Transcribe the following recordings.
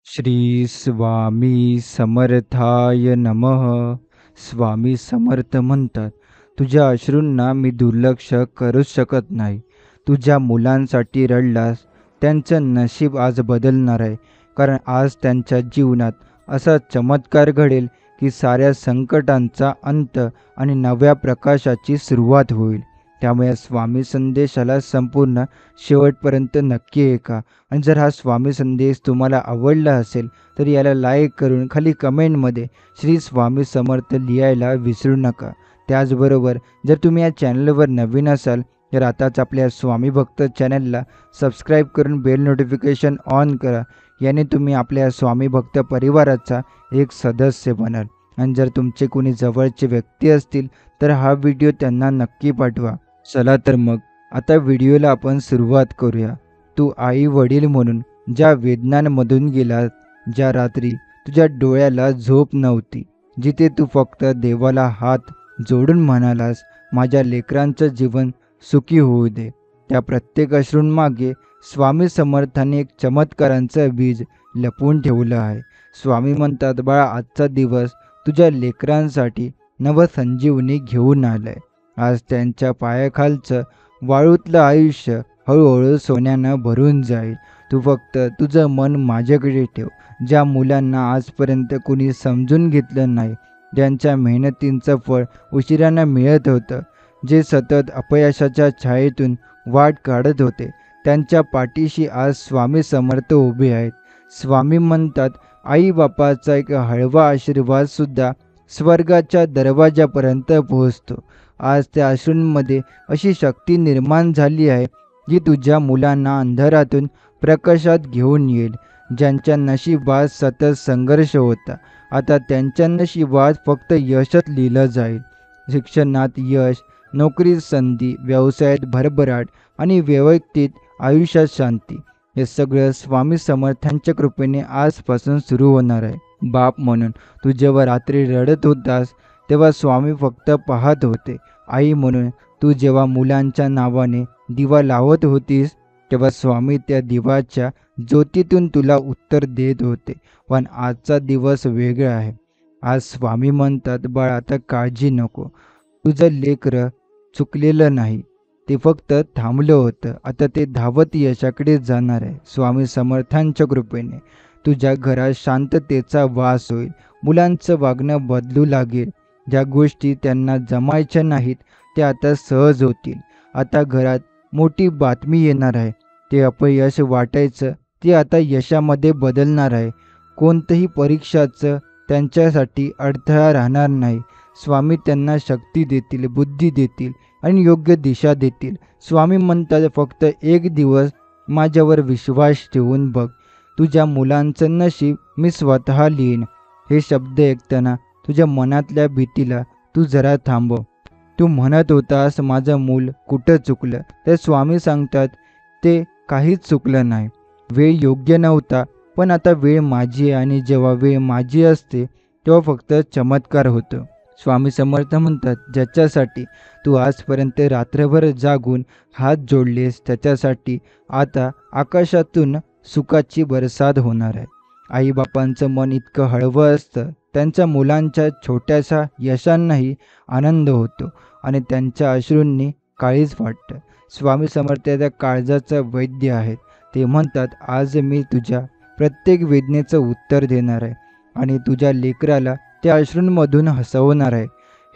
श्री स्वामी समर्थाय नमः. स्वामी समर्थ म्हणतात, तुझ्या अश्रूंना मी दुर्लक्ष करूच शकत नाही. तुझ्या मुलांसाठी रडलास, त्यांचं नशीब आज बदलणार आहे. कारण आज त्यांच्या जीवनात असा चमत्कार घडेल की साऱ्या संकटांचा अंत आणि नव्या प्रकाशाची सुरुवात होईल. त्यामुळे या स्वामी संदेशाला संपूर्ण शेवटपर्यंत नक्की ऐका. आणि जर हा स्वामी संदेश तुम्हाला आवडला असेल तर याला लाईक करून खाली कमेंटमध्ये श्री स्वामी समर्थ लिहायला विसरू नका. त्याचबरोबर जर तुम्ही या चॅनलवर नवीन असाल तर आताच आपल्या स्वामी भक्त चॅनलला सबस्क्राईब करून बेल नोटिफिकेशन ऑन करा. याने तुम्ही आपल्या स्वामी भक्त परिवाराचा एक सदस्य बनाल. आणि जर तुमचे कोणी जवळचे व्यक्ती असतील तर हा व्हिडिओ त्यांना नक्की पाठवा. चला तर मग आता व्हिडिओला आपण सुरुवात करूया. तू आई वडील म्हणून ज्या वेदनांमधून गेलास, ज्या रात्री तुझ्या डोळ्याला झोप नव्हती, जिथे तू फक्त देवाला हात जोडून म्हणालास, माझ्या लेकरांचं जीवन सुखी होऊ दे, त्या प्रत्येक अश्रूंमागे स्वामी समर्थाने एक चमत्कारांचं बीज लपवून ठेवलं आहे. स्वामी म्हणतात, बाळा, आजचा दिवस तुझ्या लेकरांसाठी नवसंजीवनी घेऊन आलाय. आज त्यांच्या पायाखालचं वाळूतलं आयुष्य हळूहळू सोन्यानं भरून जाईल. तू फक्त तुझं मन माझ्याकडे ठेव. ज्या मुलांना आजपर्यंत कुणी समजून घेतलं नाही, ज्यांच्या मेहनतींचं फळ उशिरानं मिळत होतं, जे सतत अपयशाच्या छायेतून वाट काढत होते, त्यांच्या पाठीशी आज स्वामी समर्थ उभे आहेत. स्वामी म्हणतात, आई बापाचा एक हळवा आशीर्वादसुद्धा स्वर्गाच्या दरवाजापर्यंत पोहोचतो. आज त्या अश्रूंमध्ये अशी शक्ती निर्माण झाली आहे जी तुझ्या मुलांना अंधारातून प्रकाशात घेऊन येईल. ज्यांच्या नशिबात सतत संघर्ष होता, आता त्यांच्या नशिबात फक्त यशच लिहिलं जाईल. शिक्षणात यश, नोकरीत संधी, व्यवसायात भरभराट आणि वैयक्तिक आयुष्यात शांती, हे सगळं स्वामी समर्थांच्या कृपेने आजपासून सुरू होणार आहे. बाप म्हणून तू जेव्हा रात्री रडत होतास तेव्हा स्वामी फक्त पाहत होते. आई म्हणून तू जेव्हा मुलांच्या नावाने दिवा लावत होतीस तेव्हा स्वामी त्या दिवाच्या ज्योतीतून तुला उत्तर देत होते. पण आजचा दिवस वेगळा आहे. आज स्वामी म्हणतात, बाळ, आता काळजी नको. तुझं लेकरं चुकलेलं नाही, ते फक्त थांबलं होतं. आता ते धावत यशाकडे जाणार आहे. स्वामी समर्थांच्या कृपेने तुझ्या घरात शांततेचा वास होईल. मुलांचं वागणं बदलू लागेल. ज्या गोष्टी त्यांना जमायच्या नाहीत त्या आता सहज होतील. आता घरात मोठी बातमी येणार आहे. ते अपयश वाटायचं ते आता यशामध्ये बदलणार आहे. कोणतंही परीक्षाचं त्यांच्यासाठी अडथळा राहणार नाही. स्वामी त्यांना शक्ती देतील, बुद्धी देतील आणि योग्य दिशा देतील. स्वामी म्हणतात, फक्त एक दिवस माझ्यावर विश्वास ठेवून बघ. तुझ्या मुलांचं नशीब मी स्वतः लिहीन. हे शब्द ऐकताना तुझ्या मनातल्या भीतीला तू जरा थांबव. तू म्हणत होतास, माझं मूल कुठं चुकलं, तर स्वामी सांगतात, ते काहीच चुकलं नाही. वेळ योग्य नव्हता, पण आता वेळ माझी आहे. आणि जेव्हा वेळ माझी असते तेव्हा फक्त चमत्कार होतो. स्वामी समर्थ म्हणतात, ज्याच्यासाठी तू आजपर्यंत रात्रभर जागून हात जोडलेस त्याच्यासाठी आता आकाशातून सुखाची बरसात होणार आहे. आईबापांचं मन इतकं हळवं असतं, त्यांच्या मुलांच्या छोट्याशा यशांनाही आनंद होतो आणि त्यांच्या अश्रूंनी काळीज वाटतं. स्वामी समर्थ त्या काळजाचं वैद्य आहेत. ते म्हणतात, आज मी तुझ्या प्रत्येक वेदनेचं उत्तर देणार आहे आणि तुझ्या लेकराला त्या अश्रूंमधून हसवणार आहे.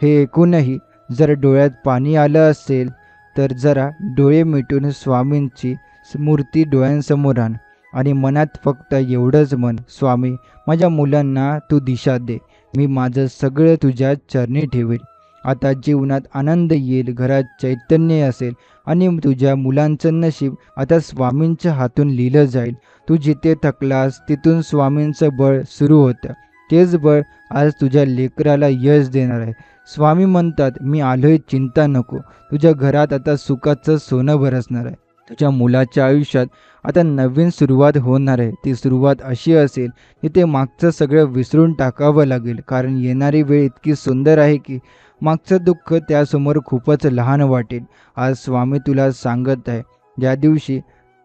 हे ऐकूनही जर डोळ्यात पाणी आलं असेल तर जरा डोळे मिटून स्वामींची मूर्ती डोळ्यांसमोर आण आणि मनात फक्त एवढंच म्हण, स्वामी, माझ्या मुलांना तू दिशा दे. मी माझं सगळं तुझ्या चरणी ठेवेल. आता जीवनात आनंद येईल, घरात चैतन्य असेल आणि तुझ्या मुलांचं नशीब आता स्वामींच्या हातून लिहिलं जाईल. तू जिथे थकलास तिथून स्वामींचं बळ सुरू होतं. तेच बळ आज तुझ्या लेकराला यश देणार आहे. स्वामी म्हणतात, मी आलोय, चिंता नको. तुझ्या घरात आता सुखाचं सोनं बरसणार आहे. तुझ्या मुलाच्या आयुष्यात आता नवीन सुरुवात होणार आहे. ती सुरुवात अशी असेल की ते मागचं सगळं विसरून टाकावं लागेल. कारण येणारी वेळ इतकी सुंदर आहे की मागचं दुःख त्यासमोर खूपच लहान वाटेल. आज स्वामी तुला सांगत आहे, ज्या दिवशी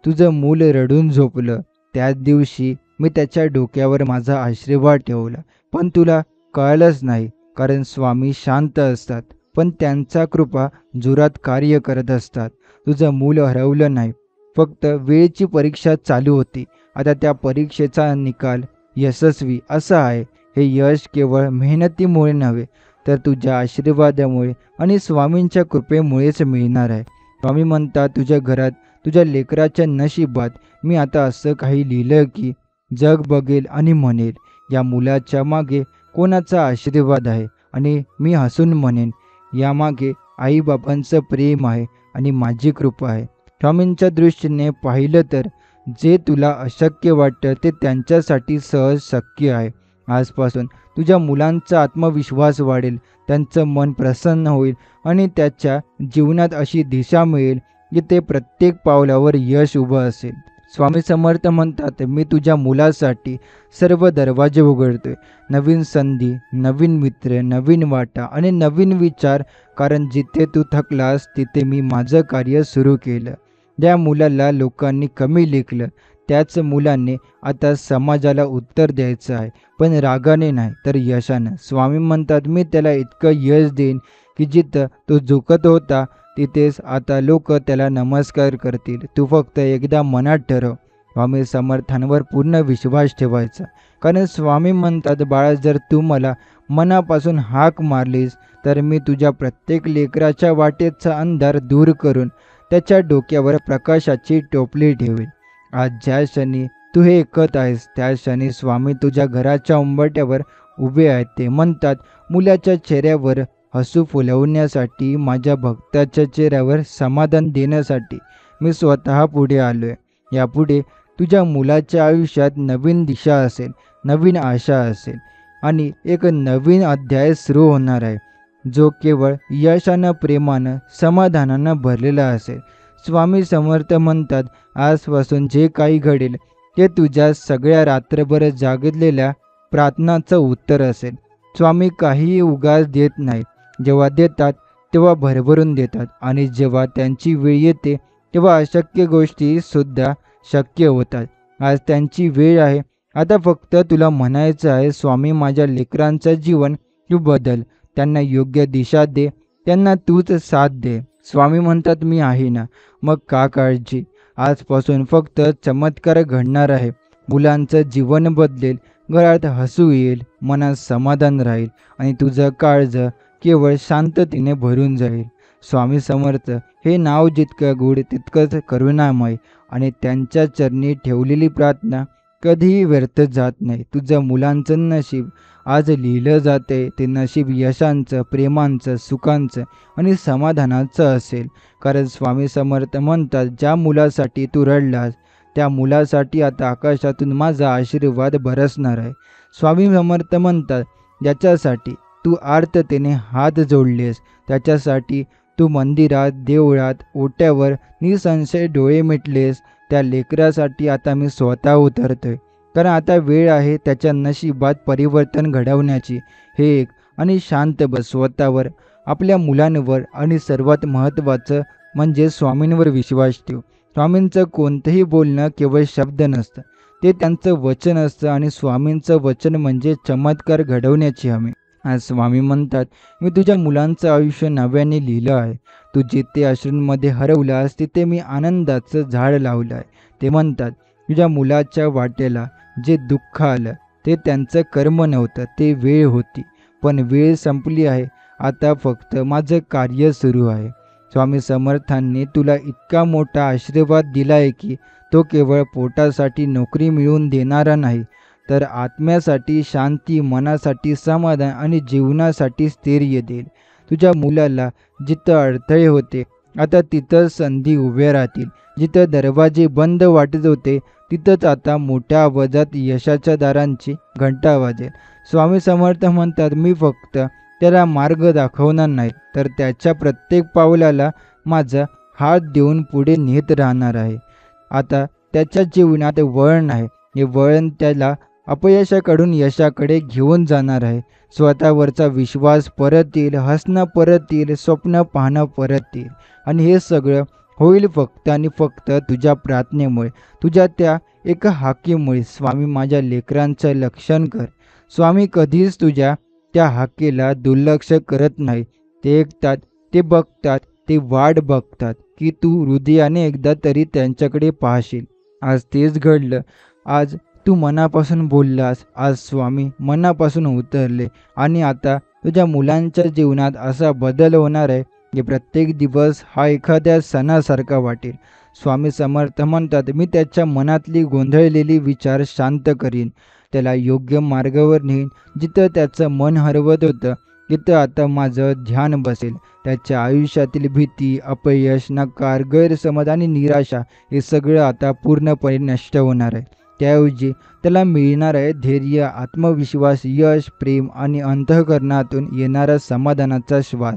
तुझं मूल रडून झोपलं त्याच दिवशी मी त्याच्या डोक्यावर माझा आशीर्वाद ठेवला, पण तुला कळलंच नाही, कारण स्वामी शांत असतात, पण त्यांचा कृपा जोरात कार्य करत असतात. तुझं मूल हरवलं नाही, फक्त वेळेची परीक्षा चालू होती. आता त्या परीक्षेचा निकाल यशस्वी असा आहे. हे यश केवळ मेहनतीमुळे नव्हे, तर तुझ्या आशीर्वादामुळे आणि स्वामींच्या कृपेमुळेच मिळणार आहे. स्वामी म्हणतात, तुझ्या घरात, तुझ्या लेकराच्या नशिबात मी आता असं काही लिहिलं की जग बघेल आणि म्हणेल, या मुलाच्या मागे कोणाचा आशीर्वाद आहे. आणि मी हसून म्हणेन, यामागे आईबाबांचं प्रेम आहे आणि माझी कृपा आहे. स्वामींच्या दृष्टीने पाहिलं तर जे तुला अशक्य वाटतं ते त्यांच्यासाठी सहज शक्य आहे. आजपासून तुझ्या मुलांचा आत्मविश्वास वाढेल, त्यांचं मन प्रसन्न होईल आणि त्याच्या जीवनात अशी दिशा मिळेल की ते प्रत्येक पावलावर यश उभं असेल. स्वामी समर्थ म्हणतात, मी तुझ्या मुलासाठी सर्व दरवाजे उघडतोय. नवीन संधी, नवीन मित्र, नवीन वाटा आणि नवीन विचार, कारण जिथे तू थकलास तिथे मी माझं कार्य सुरू केलं. ज्या मुलाला लोकांनी कमी लेखलं, त्याच मुलाने आता समाजाला उत्तर द्यायचं आहे, पण रागाने नाही तर यशानं. स्वामी म्हणतात, मी त्याला इतकं यश देईन की जिथं तो झुकत होता तिथेच आता लोक त्याला नमस्कार करतील. तू फक्त एकदा मनात ठरव, स्वामी समर्थांवर पूर्ण विश्वास ठेवायचा. कारण स्वामी म्हणतात, बाळा, जर तू मला मनापासून हाक मारलीस तर मी तुझ्या प्रत्येक लेकराच्या वाटेचा अंधार दूर करून त्याच्या डोक्यावर प्रकाशाची टोपली ठेवेल. आज ज्या क्षणी तू हे ऐकत आहेस त्या क्षणी स्वामी तुझ्या घराच्या उंबरठ्यावर उभे आहेत. ते म्हणतात, मुलाच्या चेहऱ्यावर हसू फुलवण्यासाठी, माझ्या भक्ताच्या चेहऱ्यावर समाधान देण्यासाठी मी स्वतः पुढे आलोय. यापुढे तुझ्या मुलाच्या आयुष्यात नवीन दिशा असेल, नवीन आशा असेल आणि एक नवीन अध्याय सुरू होणार आहे, जो केवळ यशानं, प्रेमानं, समाधानानं भरलेला असेल. स्वामी समर्थ म्हणतात, आजपासून जे काही घडेल ते तुझ्या सगळ्या रात्रभर जागलेल्या प्रार्थनाचं उत्तर असेल. स्वामी काहीही उगाच देत नाहीत. जेव्हा देतात तेव्हा भरभरून देतात आणि जेव्हा त्यांची वेळ येते तेव्हा अशक्य गोष्टी सुद्धा शक्य होतात. आज त्यांची वेळ आहे. आता फक्त तुला म्हणायचं आहे, स्वामी, माझ्या लेकरांचं जीवन तू बदल, त्यांना योग्य दिशा दे, त्यांना तूच साथ दे. स्वामी म्हणतात, मी आहे ना, मग का काळजी. आजपासून फक्त चमत्कार घडणार आहे. मुलांचं जीवन बदलेल, घरात हसू येईल, मनात समाधान राहील आणि तुझं काळज केवळ शांततेने भरून जाईल. स्वामी समर्थ हे नाव जितकं गोड तितकंच करुणामय आणि त्यांच्या चरणी ठेवलेली प्रार्थना कधीही व्यर्थ जात नाही. तुझ्या मुलांचं नशीब आज लिहिलं जाते, ते नशीब यशांचं, प्रेमांचं, सुखांचं आणि समाधानाचं असेल. कारण स्वामी समर्थ म्हणतात, ज्या मुलासाठी तू रडलास त्या मुलासाठी आता आकाशातून माझा आशीर्वाद बरसणार आहे. स्वामी समर्थ म्हणतात, ज्याच्यासाठी तू आर्ततेने हात जोडलेस, त्याच्यासाठी तू मंदिरात, देवळात, ओट्यावर निसंशय डोळे मिटलेस, त्या लेकरासाठी आता मी स्वतः उतरतोय. कारण आता वेळ आहे त्याच्या नशिबात परिवर्तन घडवण्याची. हे एक आणि शांत बस स्वतःवर, आपल्या मुलांवर आणि सर्वात महत्त्वाचं म्हणजे स्वामींवर विश्वास ठेव. स्वामींचं कोणतंही बोलणं केवळ शब्द नसतं, ते त्यांचं वचन असतं आणि स्वामींचं वचन म्हणजे चमत्कार घडवण्याची हमी. आज स्वामी म्हणतात, मी तुझ्या मुलांचं आयुष्य नव्याने लिहिलं आहे. तू जिथे अश्रूंमध्ये हरवलास तिथे मी आनंदाचं झाड लावलं आहे. ते म्हणतात, तुझ्या मुलाच्या वाटेला जे दुःख आलं ते त्यांचं कर्म नव्हतं, ते वेळ होती. पण वेळ संपली आहे. आता फक्त माझं कार्य सुरू आहे. स्वामी समर्थांनी तुला इतका मोठा आशीर्वाद दिला आहे की तो केवळ पोटासाठी नोकरी मिळवून देणारा नाही, तर आत्म्यासाठी शांती, मनासाठी समाधान आणि जीवनासाठी स्थैर्य देईल. तुझ्या मुलाला जिथं अडथळे होते आता तिथं संधी उभ्या राहतील. जिथं दरवाजे बंद वाटत होते तिथंच आता मोठ्या आवाजात यशाच्या दारांची घंटा वाजेल. स्वामी समर्थ म्हणतात, मी फक्त त्याला मार्ग दाखवणार नाही, तर त्याच्या प्रत्येक पावलाला माझा हात देऊन पुढे नेत राहणार आहे. आता त्याच्या जीवनात वळण आहे. हे वळण त्याला अपयशाकडून यशाकडे घेऊन जाणार आहे. स्वतःवरचा विश्वास परत येईल, हसणं परत येईल, स्वप्न पाहणं परत येईल आणि हे सगळं होईल फक्त आणि फक्त तुझ्या प्रार्थनेमुळे, तुझ्या त्या एका हाकेमुळे. स्वामी, माझ्या लेकरांचं लक्षण कर. स्वामी, कधीच तुझ्या त्या हाकेला दुर्लक्ष करत नाही. ते ऐकतात, ते बघतात, ते वाट बघतात की तू हृदयाने एकदा तरी त्यांच्याकडे पाहशील. आज तेच घडलं. आज तू मनापासून बोललास. आज स्वामी मनापासून उतरले आणि आता तुझ्या मुलांच्या जीवनात असा बदल होणार आहे की प्रत्येक दिवस हा एखाद्या सणासारखा वाटेल. स्वामी समर्थ म्हणतात, मी त्याच्या मनातली गोंधळलेली विचार शांत करीन. त्याला योग्य मार्गावर नेईन. जिथं त्याचं मन हरवत होतं तिथं आता माझं ध्यान बसेल. त्याच्या आयुष्यातील भीती, अपयश, नकार, गैरसमज आणि निराशा हे सगळं आता पूर्णपणे नष्ट होणार आहे. त्याऐवजी त्याला मिळणार आहे धैर्य, आत्मविश्वास, यश, प्रेम आणि अंतःकरणातून येणारा समाधानाचा श्वास.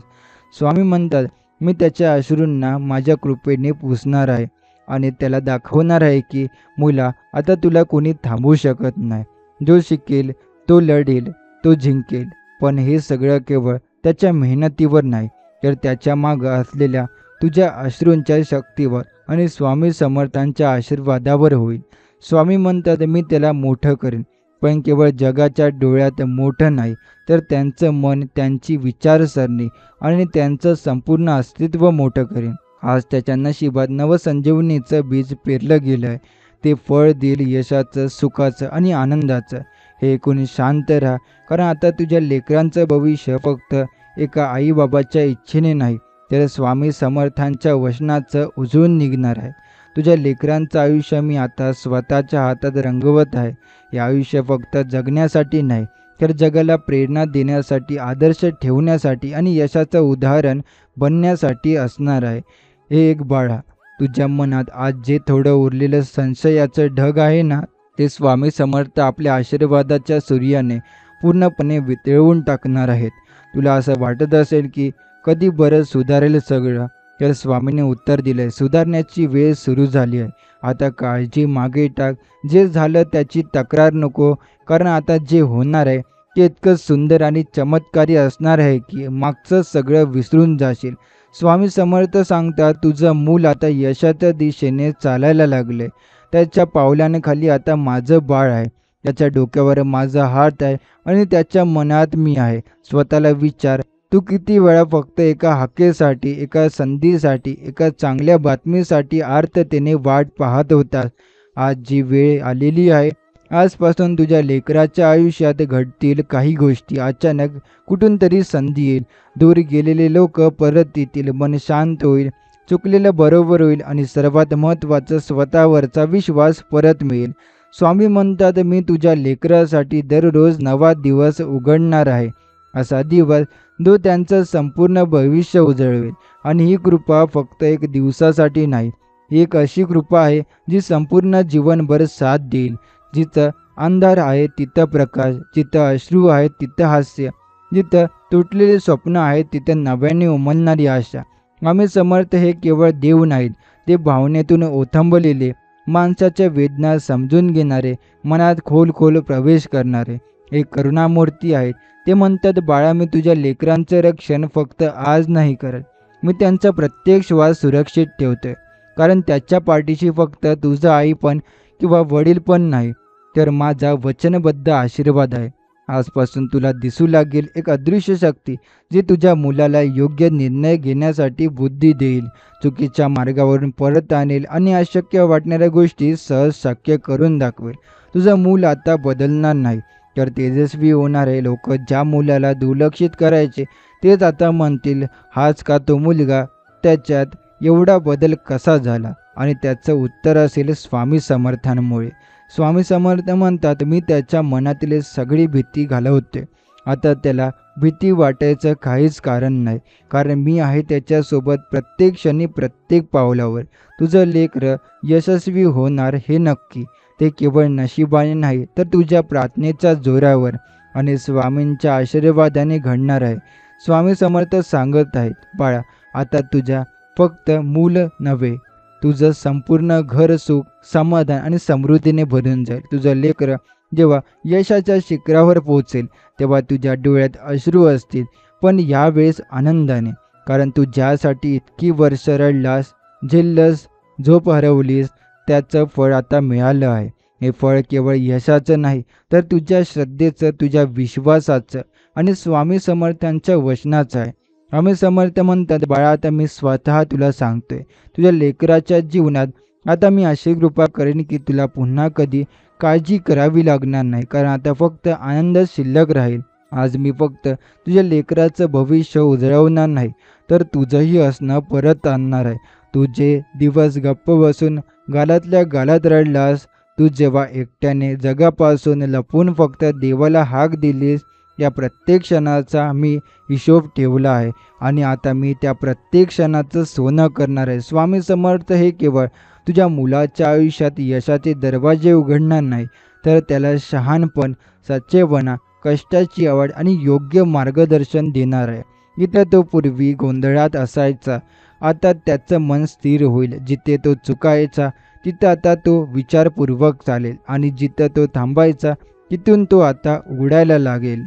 स्वामी म्हणतात, मी त्याच्या अश्रूंना माझ्या कृपेने पुसणार आहे आणि त्याला दाखवणार आहे की मुला, आता तुला कोणी थांबवू शकत नाही. जो शिकेल, तो लढेल, तो जिंकेल. पण हे सगळं केवळ त्याच्या मेहनतीवर नाही, तर त्याच्या मागं असलेल्या तुझ्या अश्रूंच्या शक्तीवर आणि स्वामी समर्थांच्या आशीर्वादावर होईल. स्वामी म्हणतात, मी त्याला मोठं करेन, पण केवळ जगाच्या डोळ्यात मोठं नाही, तर त्यांचं मन, त्यांची विचारसरणी आणि त्यांचं संपूर्ण अस्तित्व मोठं करेन. आज त्याच्या नशिबात नवसंजीवनीचं बीज पेरलं गेलं आहे. ते फळ देईल यशाचं, सुखाचं आणि आनंदाचं. हे ऐकून शांत राहा, कारण आता तुझ्या लेकरांचं भविष्य फक्त एका आईबाबाच्या इच्छेने नाही, तर स्वामी समर्थांच्या वचनाचं उजळून निघणार आहे. तुझ्या लेकरांचं आयुष्य मी आता स्वतःच्या हातात रंगवत आहे. हे आयुष्य फक्त जगण्यासाठी नाही, तर जगाला प्रेरणा देण्यासाठी, आदर्श ठेवण्यासाठी आणि यशाचं उदाहरण बनण्यासाठी असणार आहे. हे एक बाळा, तुझ्या मनात आज जे थोडं उरलेलं संशयाचं ढग आहे ना, ते स्वामी समर्थ आपल्या आशीर्वादाच्या सूर्याने पूर्णपणे वितळवून टाकणार आहेत. तुला असं वाटत असेल की कधी बरं सुधारेल सगळं, तर स्वामीने उत्तर दिलंय, सुधारण्याची वेळ सुरू झाली आहे. आता काळजी मागे टाक. जे झालं त्याची तक्रार नको, कारण आता जे होणार आहे ते इतकं सुंदर आणि चमत्कारी असणार आहे की मागचं सगळं विसरून जाशील. स्वामी समर्थ सांगतात, तुझं मूल आता यशाच्या दिशेने चालायला लागले. त्याच्या पावलांखाली आता माझं बाळ आहे. त्याच्या डोक्यावर माझा हात आहे आणि त्याच्या मनात मी आहे. स्वतःला विचार, तू किती वेळा फक्त एका हाकेसाठी, एका संधीसाठी, एका चांगल्या बातमीसाठी आर्ततेने वाट पाहत होतास. आज जी वेळ आलेली आहे, आजपासून तुझ्या लेकराच्या आयुष्यात घडतील काही गोष्टी. अचानक कुठून तरी संधी येईल. दूर गेलेले लोक परत येतील. मन शांत होईल. चुकलेलं बरोबर होईल आणि सर्वात महत्त्वाचं, स्वतःवरचा विश्वास परत मिळेल. स्वामी म्हणतात, मी तुझ्या लेकरासाठी दररोज नवा दिवस उघडणार आहे. असा दिवस जो त्यांचं संपूर्ण भविष्य उजळवेल. आणि ही कृपा फक्त एक दिवसासाठी नाही, ही एक अशी कृपा आहे जी संपूर्ण जीवनभर साथ देईल. जिथं अंधार आहे तिथं प्रकाश, जिथं अश्रू आहे तिथं हास्य, जिथं तुटलेले स्वप्न आहे तिथं नव्याने उमलणारी आशा. स्वामी समर्थ हे केवळ देव नाहीत, ते भावनेतून ओथंबलेले, माणसाच्या वेदना समजून घेणारे, मनात खोल प्रवेश करणारे एक करुणामूर्ती आहेत. ते म्हणतात, बाळा, मी तुझ्या लेकरांचं रक्षण फक्त आज नाही करत, मी त्यांचा प्रत्येक श्वास सुरक्षित ठेवतोय. कारण त्याच्या पाठीशी फक्त तुझं आई पण किंवा वडील पण नाही, तर माझा वचनबद्ध आशीर्वाद आहे. आजपासून तुला दिसू लागेल एक अदृश्य शक्ती, जी तुझ्या मुलाला योग्य निर्णय घेण्यासाठी बुद्धी देईल, चुकीच्या मार्गावरून परत आणेल आणि अशक्य वाटणाऱ्या गोष्टी सहज शक्य करून दाखवेल. तुझं मूल आता बदलणार नाही, तर तेजस्वी होणार आहे. लोक ज्या मुलाला दुर्लक्षित करायचे तेच आता म्हणतील, हाच का तो मुलगा, त्याच्यात एवढा बदल कसा झाला? आणि त्याचं उत्तर असेल, स्वामी समर्थांमुळे. स्वामी समर्थ म्हणतात, मी त्याच्या मनातील सगळी भीती घालवते. आता त्याला भीती वाटायचं काहीच कारण नाही, कारण मी आहे त्याच्यासोबत प्रत्येक क्षणी, प्रत्येक पावलावर. तुझं लेकरं यशस्वी होणार हे नक्की. ते केवळ नशिबाने नाही, तर तुझ्या प्रार्थनेच्या जोरावर आणि स्वामींच्या आशीर्वादाने घडणार आहे. स्वामी समर्थ सांगत आहेत, बाळा, आता तुझ्या फक्त मूल नव्हे, तुझं संपूर्ण घर सुख, समाधान आणि समृद्धीने भरून जाईल. तुझं लेकरं जेव्हा यशाच्या शिखरावर पोहोचेल तेव्हा तुझ्या डोळ्यात अश्रू असतील, पण यावेळेस आनंदाने. कारण तू ज्यासाठी इतकी वर्ष रडलास जे लस झोप हरवलीस त्याचं फळ आता मिळालं आहे. हे फळ केवळ यशाचं नाही, तर तुझ्या श्रद्धेचं, तुझ्या विश्वासाचं आणि स्वामी समर्थांच्या वचनाचं आहे. स्वामी समर्थ म्हणतात, बाळा आता मी स्वतः तुला सांगतोय, तुझ्या लेकराच्या जीवनात आता मी अशी कृपा करेन की तुला पुन्हा कधी काळजी करावी लागणार नाही, कारण आता फक्त आनंद शिल्लक राहील. आज मी फक्त तुझ्या लेकराचं भविष्य उजळवणार नाही, तर तुझंही असणं परत आणणार आहे. तू जे दिवस गप्प बसून गालातल्या गालात रडलास, तू जेव्हा एकट्याने जगापासून लपून फक्त देवाला हाक दिलीस, या प्रत्येक क्षणाचा मी हिशोब ठेवला आहे आणि आता मी त्या प्रत्येक क्षणाचं सोनं करणार आहे. स्वामी समर्थ हे केवळ तुझ्या मुलाच्या आयुष्यात यशाचे दरवाजे उघडणार नाही, तर त्याला शहाणपण, सच्चेपणा, कष्टाची आवड आणि योग्य मार्गदर्शन देणार आहे. जिथे तो पूर्वी गोंधळात असायचा, आता त्याचं मन स्थिर होईल. जिथे तो चुकायचा, तिथं आता तो विचारपूर्वक चालेल आणि जिथं तो थांबायचा, तिथून तो आता उडायला लागेल.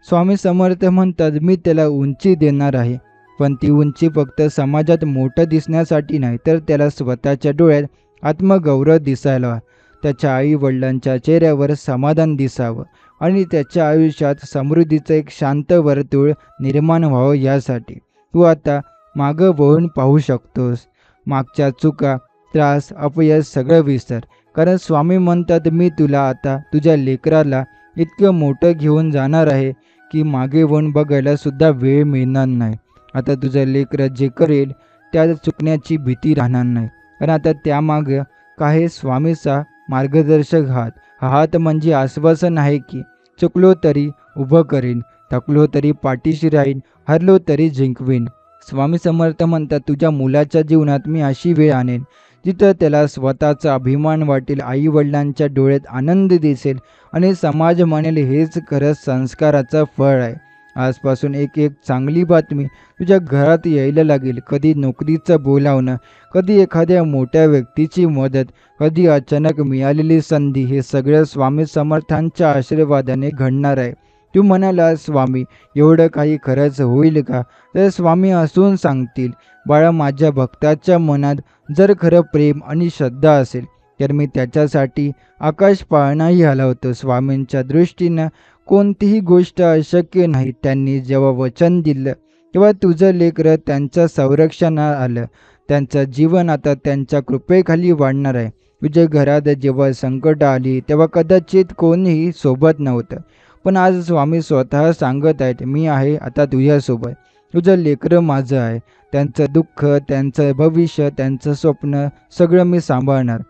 स्वामी समर्थ म्हणतात, मी त्याला उंची देणार आहे, पण ती उंची फक्त समाजात मोठं दिसण्यासाठी नाही, तर त्याला स्वतःच्या डोळ्यात आत्मगौरव दिसायला, त्याच्या आई वडिलांच्या चेहऱ्यावर समाधान दिसावं आणि त्याच्या आयुष्यात समृद्धीचं एक शांत वर्तुळ निर्माण व्हावं. यासाठी तू आता मागं वळून पाहू शकतोस. मागच्या चुका, त्रास, अपयश सगळं विसर, कारण स्वामी म्हणतात, मी तुला आता तुझ्या लेकराला इतकं मोठं घेऊन जाणार आहे की मागे वळून बघायला सुद्धा वेळ मिळणार नाही. आता तुझं लेकरं जे करेल त्या चुकण्याची भीती राहणार नाही, कारण आता त्यामागं काय स्वामीचा मार्गदर्शक हात. हा हात म्हणजे आश्वासन आहे की चुकलो तरी उभं करीन, थकलो तरी पाठीशी राहीन, हरलो तरी जिंकवीन. स्वामी समर्थ म्हणतात, तुझ्या मुलाच्या जीवनात मी अशी वेळ आणेन जिथं त्याला स्वतःचा अभिमान वाटेल, आई वडिलांच्या डोळ्यात आनंद दिसेल आणि समाज म्हणेल हेच खरंच संस्काराचं फळ आहे. आजपासून एक एक चांगली बातमी तुझ्या घरात यायला लागेल. कधी नोकरीचं बोलावणं, कधी एखाद्या मोठ्या व्यक्तीची मदत, कधी अचानक मिळालेली संधी, हे सगळं स्वामी समर्थांच्या आशीर्वादाने घडणार आहे. तू म्हणाला, स्वामी एवढं काही खरंच होईल का? तर स्वामी हसून सांगतील, बाळा माझ्या भक्ताच्या मनात जर खरं प्रेम आणि श्रद्धा असेल तर मी त्याच्यासाठी आकाश पाळणाही हलवतो. स्वामींच्या दृष्टीनं कोणतीही गोष्ट अशक्य नाही. त्यांनी जेव्हा वचन दिलं तेव्हा तुझं लेकरं त्यांच्या संरक्षणात आलं. त्यांचं जीवन आता त्यांच्या कृपेखाली वाढणार आहे. तुझ्या घरात जेव्हा संकट आली तेव्हा कदाचित कोणीही सोबत नव्हतं, पण आज स्वामी स्वतः सांगत आहेत, मी आहे आता तुझ्यासोबत. तुझं लेकरं माझं आहे. त्यांचं दुःख, त्यांचं भविष्य, त्यांचं स्वप्न सगळं मी सांभाळणार.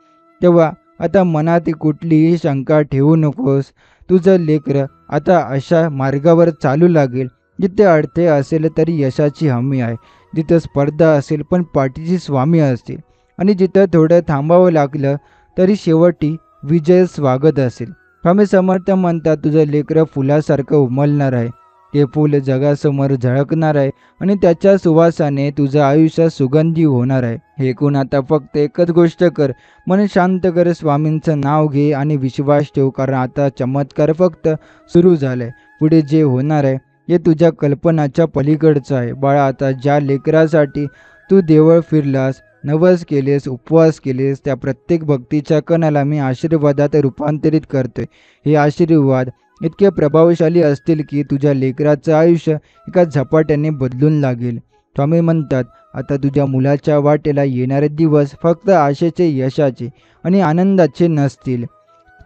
तेव्हा आता मनात कुठलीही शंका ठेवू नकोस. तुझं लेकरं आता अशा मार्गावर चालू लागेल जिथे अडथळे असेल तरी यशाची हमी आहे, जिथं स्पर्धा असेल पण पाठीशी स्वामी असतील आणि जिथं थोडं थांबावं लागलं तरी शेवटी विजय स्वागत असेल. स्वामी समर्थ म्हणतात, तुझं लेकरं फुलासारखं उमलणार आहे. ते फूल जगासमोर झळकणार आहे आणि त्याच्या सुवासाने तुझं आयुष्य सुगंधी होणार आहे. हे ऐकून आता फक्त एकच गोष्ट कर, मन शांत कर, स्वामींचं नाव घे आणि विश्वास ठेव, कारण आता चमत्कार फक्त सुरू झालाय. पुढे जे होणार आहे हे तुझ्या कल्पनाच्या पलीकडचं आहे. बाळा, आता ज्या लेकरासाठी तू देवळ फिरलास, नवस केलेस, उपवास केलेस, त्या प्रत्येक भक्तीच्या कणाला मी आशीर्वादात रूपांतरित करतोय. हे आशीर्वाद इतके प्रभावशाली असतील की तुझ्या लेकराचं आयुष्य एका झपाट्याने बदलून लागेल. स्वामी म्हणतात, आता तुझ्या मुलाच्या वाटेला येणारे दिवस फक्त आशेचे, यशाचे आणि आनंदाचे नसतील.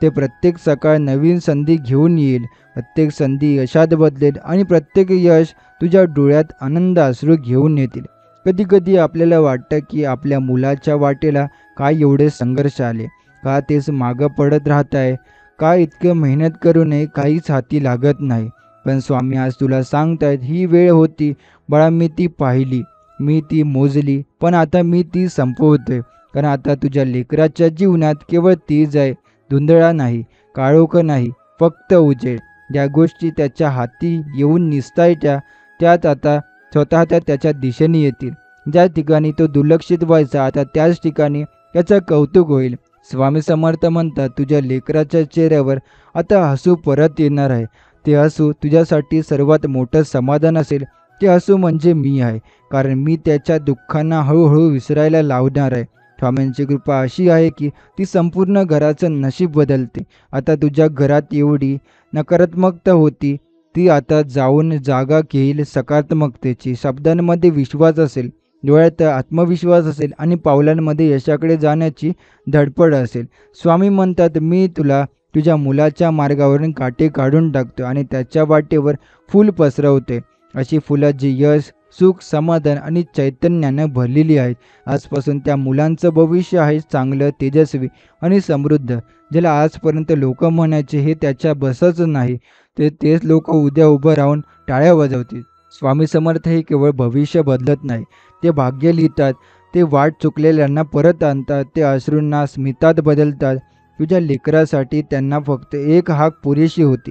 ते प्रत्येक सकाळ नवीन संधी घेऊन येईल. प्रत्येक संधी यशात बदलेल आणि प्रत्येक यश तुझ्या डोळ्यात आनंद अश्रू घेऊन येतील. कधी कधी आपल्याला वाटतं की आपल्या मुलाच्या वाटेला काय एवढे संघर्ष आले, का तेच मागं पडत राहत आहे, का इतकं मेहनत करूनही काहीच हाती लागत नाही. पण स्वामी आज तुला सांगतायत, ही वेळ होती बाळा, मी ती पाहिली, मी ती मोजली, पण आता मी ती संपवतोय. कारण आता तुझ्या लेकराच्या जीवनात केवळ तीच आहे, धुंदळा नाही, काळोख नाही, फक्त उजेड. ज्या गोष्टी त्याच्या हाती येऊन निसटायच्या त्यात आता स्वतः त्याच्या दिशेने येतील. ज्या ठिकाणी तो दुर्लक्षित व्हायचा आता त्याच ठिकाणी त्याचं कौतुक होईल. स्वामी समर्थ म्हणतात, तुझ्या लेकराच्या चेहऱ्यावर आता हसू परत येणार आहे. ते हसू तुझ्यासाठी सर्वात मोठं समाधान असेल, ते हसू म्हणजे मी आहे, कारण मी त्याच्या दुःखांना हळूहळू विसरायला लावणार आहे. स्वामींची कृपा अशी आहे की ती संपूर्ण घराचं नशीब बदलते. आता तुझ्या घरात एवढी नकारात्मकता होती, ती आता जाऊन जागा घेईल सकारात्मकतेची. शब्दांमध्ये विश्वास असेल, डोळ्यात आत्मविश्वास असेल आणि पावलांमध्ये यशाकडे जाण्याची धडपड असेल. स्वामी म्हणतात, मी तुला तुझ्या मुलाच्या मार्गावरून काटे काढून टाकतो आणि त्याच्या वाटेवर फूल पसरवते. अशी फुलं जी यश, सुख, समाधान आणि चैतन्यानं भरलेली आहेत. आजपासून त्या मुलांचं भविष्य आहे चांगलं, तेजस्वी आणि समृद्ध. ज्याला आजपर्यंत लोक म्हणायचे हे त्याच्या बसच नाही, तेच लोक उद्या उभं राहून टाळ्या वाजवतील. स्वामी समर्थ हे केवळ भविष्य बदलत नाही, ते भाग्य लिहितात. ते वाट चुकलेल्यांना परत आणतात. ते अश्रूंना स्मितात बदलतात. तुझ्या लेकरासाठी त्यांना फक्त एक हाक पुरेशी होती,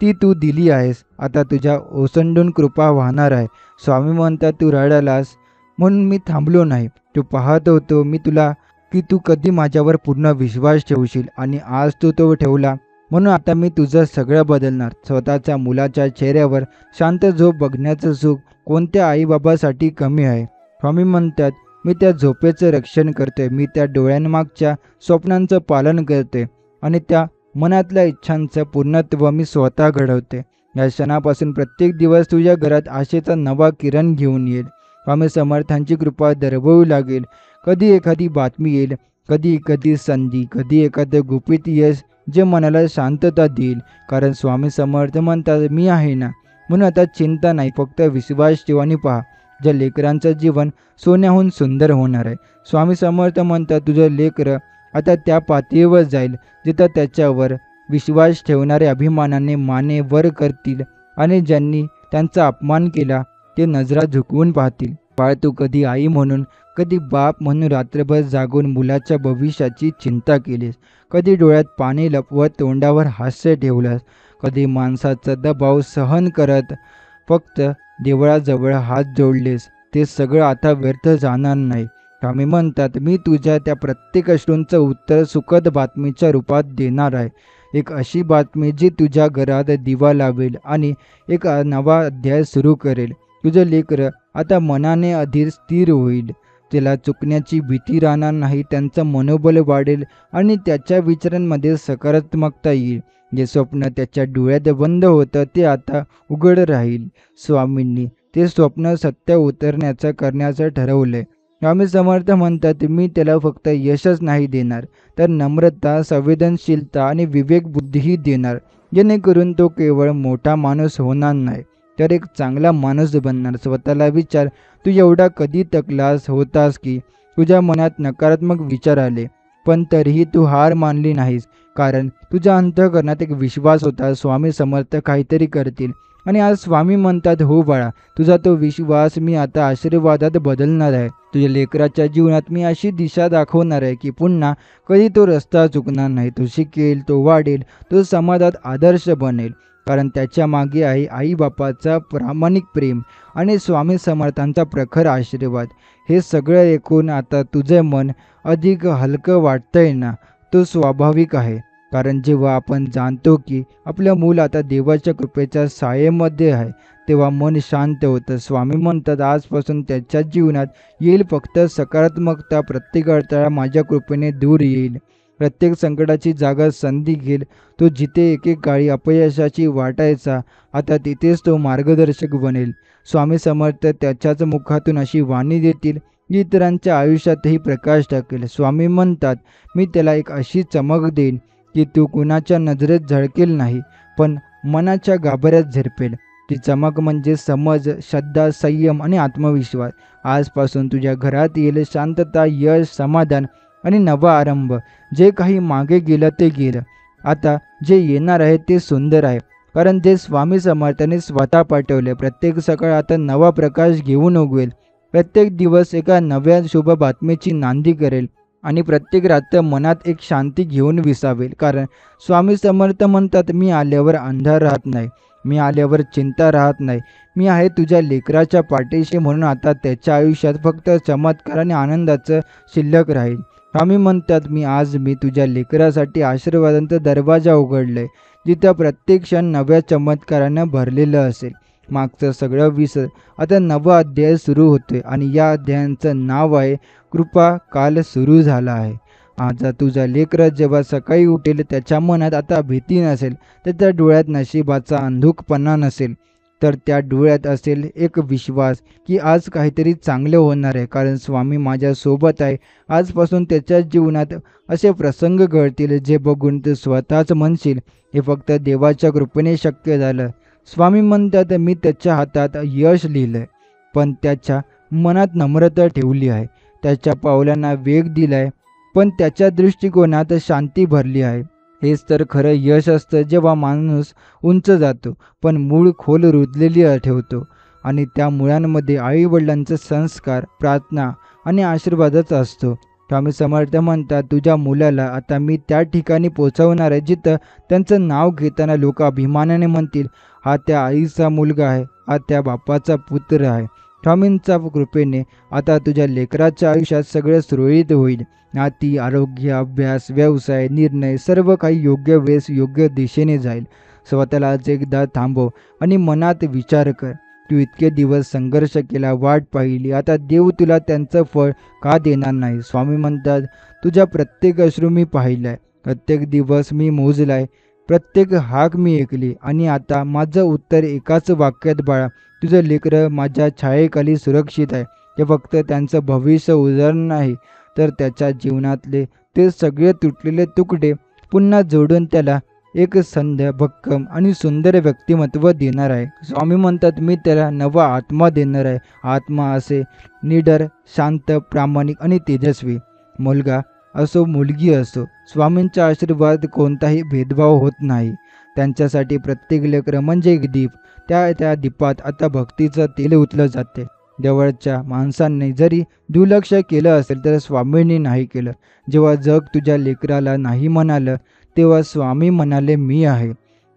ती तू दिली आहेस. आता तुझ्या ओसंडून कृपा वाहणार आहे. स्वामी म्हणतात, तू रडालास म्हणून मी थांबलो नाही. तू पाहत होतो मी तुला की तू कधी माझ्यावर पूर्ण विश्वास ठेवशील आणि आज तू तो ठेवला. म्हणून आता मी तुझं सगळं बदलणार. स्वतःच्या मुलाच्या चेहऱ्यावर शांत झोप बघण्याचं सुख कोणत्या आईबाबासाठी कमी आहे. स्वामी म्हणतात, मी त्या झोपेचं रक्षण करते. मी त्या डोळ्यांमागच्या स्वप्नांचं पालन करते आणि त्या मनातल्या इच्छांचं पूर्णत्व मी स्वतः घडवते. या क्षणापासून प्रत्येक दिवस तुझ्या घरात आशेचा नवा किरण घेऊन येईल. स्वामी समर्थांची कृपा दरवळू लागेल. कधी एखादी बातमी येईल, कधी एखादी संधी, कधी एखादं गुपित यश जे मनाला शांतता देईल. कारण स्वामी समर्थ म्हणतात, मी आहे ना. म्हणून आता चिंता नाही, फक्त विश्वास ठेव आणि पहा, ज्या लेकरांचं जीवन सोन्याहून सुंदर होणार आहे. स्वामी समर्थ म्हणतात, तुझं लेकरं आता त्या पातळीवर जाईल जिथं त्याच्यावर विश्वास ठेवणारे अभिमानाने माने वर करतील आणि ज्यांनी त्यांचा अपमान केला ते नजरा झुकवून पाहतील. बाळ, तू कधी आई म्हणून, कधी बाप म्हणून रात्रभर जागून मुलाच्या भविष्याची चिंता केलीस. कधी डोळ्यात पाणी लपवत तोंडावर हास्य ठेवलंस. कधी माणसाचा दबाव सहन करत फक्त देवळाजवळ हात जोडलेस. ते सगळं आता व्यर्थ जाणार नाही. स्वामी म्हणतात, मी तुझ्या त्या प्रत्येक अश्रूंचं उत्तर सुखद बातमीच्या रूपात देणार आहे. एक अशी बातमी जी तुझ्या घरात दिवा लावेल आणि एक नवा अध्याय सुरू करेल. तुझं लेकरं आता मनाने अधिक स्थिर होईल. त्याला चुकण्याची भीती राहणार नाही. त्यांचं मनोबल वाढेल आणि त्याच्या विचारांमध्ये सकारात्मकता येईल. जे स्वप्न त्याच्या डोळ्यात बंद होतं ते आता उघड राहील. स्वामींनी ते स्वप्न सत्य उतरण्याचं करण्याचं ठरवलंय. स्वामी समर्थ म्हणतात, मी त्याला फक्त यशच नाही देणार, तर नम्रता, संवेदनशीलता आणि विवेक बुद्धीही देणार, जेणेकरून तो केवळ मोठा माणूस होणार नाही, तर एक चांगला माणूस बनणार. स्वतःला विचार, तू एवढा कधी थकलास होतास की तुझ्या मनात नकारात्मक विचार आले, पण तरीही तू हार मानली नाहीस, कारण तुझ्या अंतःकरणात एक विश्वास होता, स्वामी समर्थ काहीतरी करतील. आणि आज स्वामी म्हणतात, हो बाळा, तुझा तो विश्वास मी आता आशीर्वादात बदलणार आहे. तुझ्या लेकराच्या जीवनात मी अशी दिशा दाखवणार आहे की पुन्हा कधी तो रस्ता चुकणार नाही. तो शिकेल, तो वाढेल, तो समाजात आदर्श बनेल. कारण त्याच्या मागे आहे आईबापाचा प्रामाणिक प्रेम आणि स्वामी समर्थांचा प्रखर आशीर्वाद. हे सगळं ऐकून आता तुझे मन अधिक हलकं वाटतंय ना? तो स्वाभाविक आहे. कारण जेव्हा आपण जाणतो की आपलं मूल आता देवाच्या कृपेच्या सायेमध्ये आहे, तेव्हा मन शांत होतं. स्वामी म्हणतात, आजपासून त्याच्या जीवनात येईल फक्त सकारात्मकता. प्रत्येक अडथळा माझ्या कृपेने दूर येईल. प्रत्येक संकटाची जागा संधी घेईल. तो जिथे एकेकाळी अपयशाची वाटायचा, आता तिथेच तो मार्गदर्शक बनेल. स्वामी समर्थ त्याच्याच मुखातून अशी वाणी देतील जी इतरांच्या आयुष्यातही प्रकाश टाकेल. स्वामी म्हणतात, मी त्याला एक अशी चमक देईन की तू कुणाच्या नजरेत झळकेल नाही, पण मनाच्या गाभाऱ्यात झिरपेल. ती चमक म्हणजे समज, श्रद्धा, संयम आणि आत्मविश्वास. आजपासून तुझ्या घरात येईल शांतता, यश, समाधान आणि नवा आरंभ. जे काही मागे गेलं ते गेलं. आता जे येणार आहे ते सुंदर आहे, कारण जे स्वामी समर्थांनी स्वतः पाठवले. प्रत्येक सकाळ आता नवा प्रकाश घेऊन उगवेल. प्रत्येक दिवस एका नव्या शुभ बातमीची नांदी करेल आणि प्रत्येक रात्र मनात एक शांती घेऊन विसावेल. कारण स्वामी समर्थ म्हणतात, मी आल्यावर अंधार राहत नाही, मी आल्यावर चिंता राहत नाही. मी आहे तुझ्या लेकराच्या पाठीशी, म्हणून आता त्याच्या आयुष्यात फक्त चमत्कार आणि आनंदाचं शिल्लक राहील. स्वामी म्हणतात, मी तुझ्या लेकरासाठी आशीर्वादांचा दरवाजा उघडलाय, जिथं प्रत्येक क्षण नव्या चमत्कारानं भरलेलं असेल. मागचं सगळं विसर. आता नवा अध्याय सुरू होतोय आणि या अध्यायाचं नाव आहे कृपा काल सुरू झाला आहे. आता तुझा लेकरं जेव्हा सकाळी उठेल त्याच्या मनात आता भीती नसेल, त्याच्या डोळ्यात नशिबाचा अंधुकपणा नसेल, तर त्या डोळ्यात असेल एक विश्वास की आज काहीतरी चांगले होणार आहे, कारण स्वामी माझ्यासोबत आहे. आजपासून त्याच्या जीवनात असे प्रसंग घडतील जे बघून तू स्वतःच म्हणशील हे फक्त देवाच्या कृपेने शक्य झालं. स्वामी म्हणतात मी त्याच्या हातात यश लिहिलंय, पण त्याच्या मनात नम्रता ठेवली आहे. त्याच्या पावलांना वेग दिलाय, पण त्याच्या दृष्टिकोनात शांती भरली आहे. हेच तर खरं यश असतं, जेव्हा माणूस उंच जातो पण मूळ खोल रुजलेली ठेवतो. आणि त्या मुळांमध्ये आईवडिलांचे संस्कार, प्रार्थना आणि आशीर्वादच असतो. स्वामी समर्थ म्हणतात तुझ्या मुलाला आता मी त्या ठिकाणी पोचवणार आहे जिथं त्यांचं नाव घेताना लोक अभिमानाने म्हणतील हा त्या आईचा मुलगा आहे, हा त्या बापाचा पुत्र आहे. स्वामींच्या कृपेने आता तुझ्या लेकराच्या आयुष्यात सगळं सुरळीत होईल. नाती, आरोग्य, अभ्यास, व्यवसाय, निर्णय सर्व काही योग्य वेळेस योग्य दिशेने जाईल. स्वतःला आज एकदा थांबव आणि मनात विचार कर, तू इतके दिवस संघर्ष केला, वाट पाहिली, आता देव तुला त्यांचं फळ का देणार नाही? स्वामी म्हणतात तुझ्या प्रत्येक अश्रू मी पाहिलाय, प्रत्येक दिवस मी मोजलाय, प्रत्येक हाक मी ऐकली आणि आता माझं उत्तर एकाच वाक्यात बाळा, तुझं लेकरं माझ्या छायेखाली सुरक्षित आहे. ते फक्त त्यांचं भविष्य उजळण नाही, तर त्याच्या जीवनातले ते सगळे तुटलेले तुकडे पुन्हा जोडून त्याला एक संध्या भक्कम आणि सुंदर व्यक्तिमत्व देणार आहे. स्वामी म्हणतात मी त्याला नवा आत्मा देणार आहे. आत्मा असे निडर, शांत, प्रामाणिक आणि तेजस्वी. मुलगा असो मुलगी असो, स्वामींचा आशीर्वाद कोणताही भेदभाव होत नाही. त्यांच्यासाठी प्रत्येक लेकरं म्हणजे एक दीप. त्या दीपात आता भक्तीचं तेल ओतलं जाते. जवळच्या माणसांनी जरी दुर्लक्ष केलं असेल तर स्वामींनी नाही केलं. जेव्हा जग तुझ्या लेकराला नाही म्हणालं तेव्हा स्वामी म्हणाले मी आहे.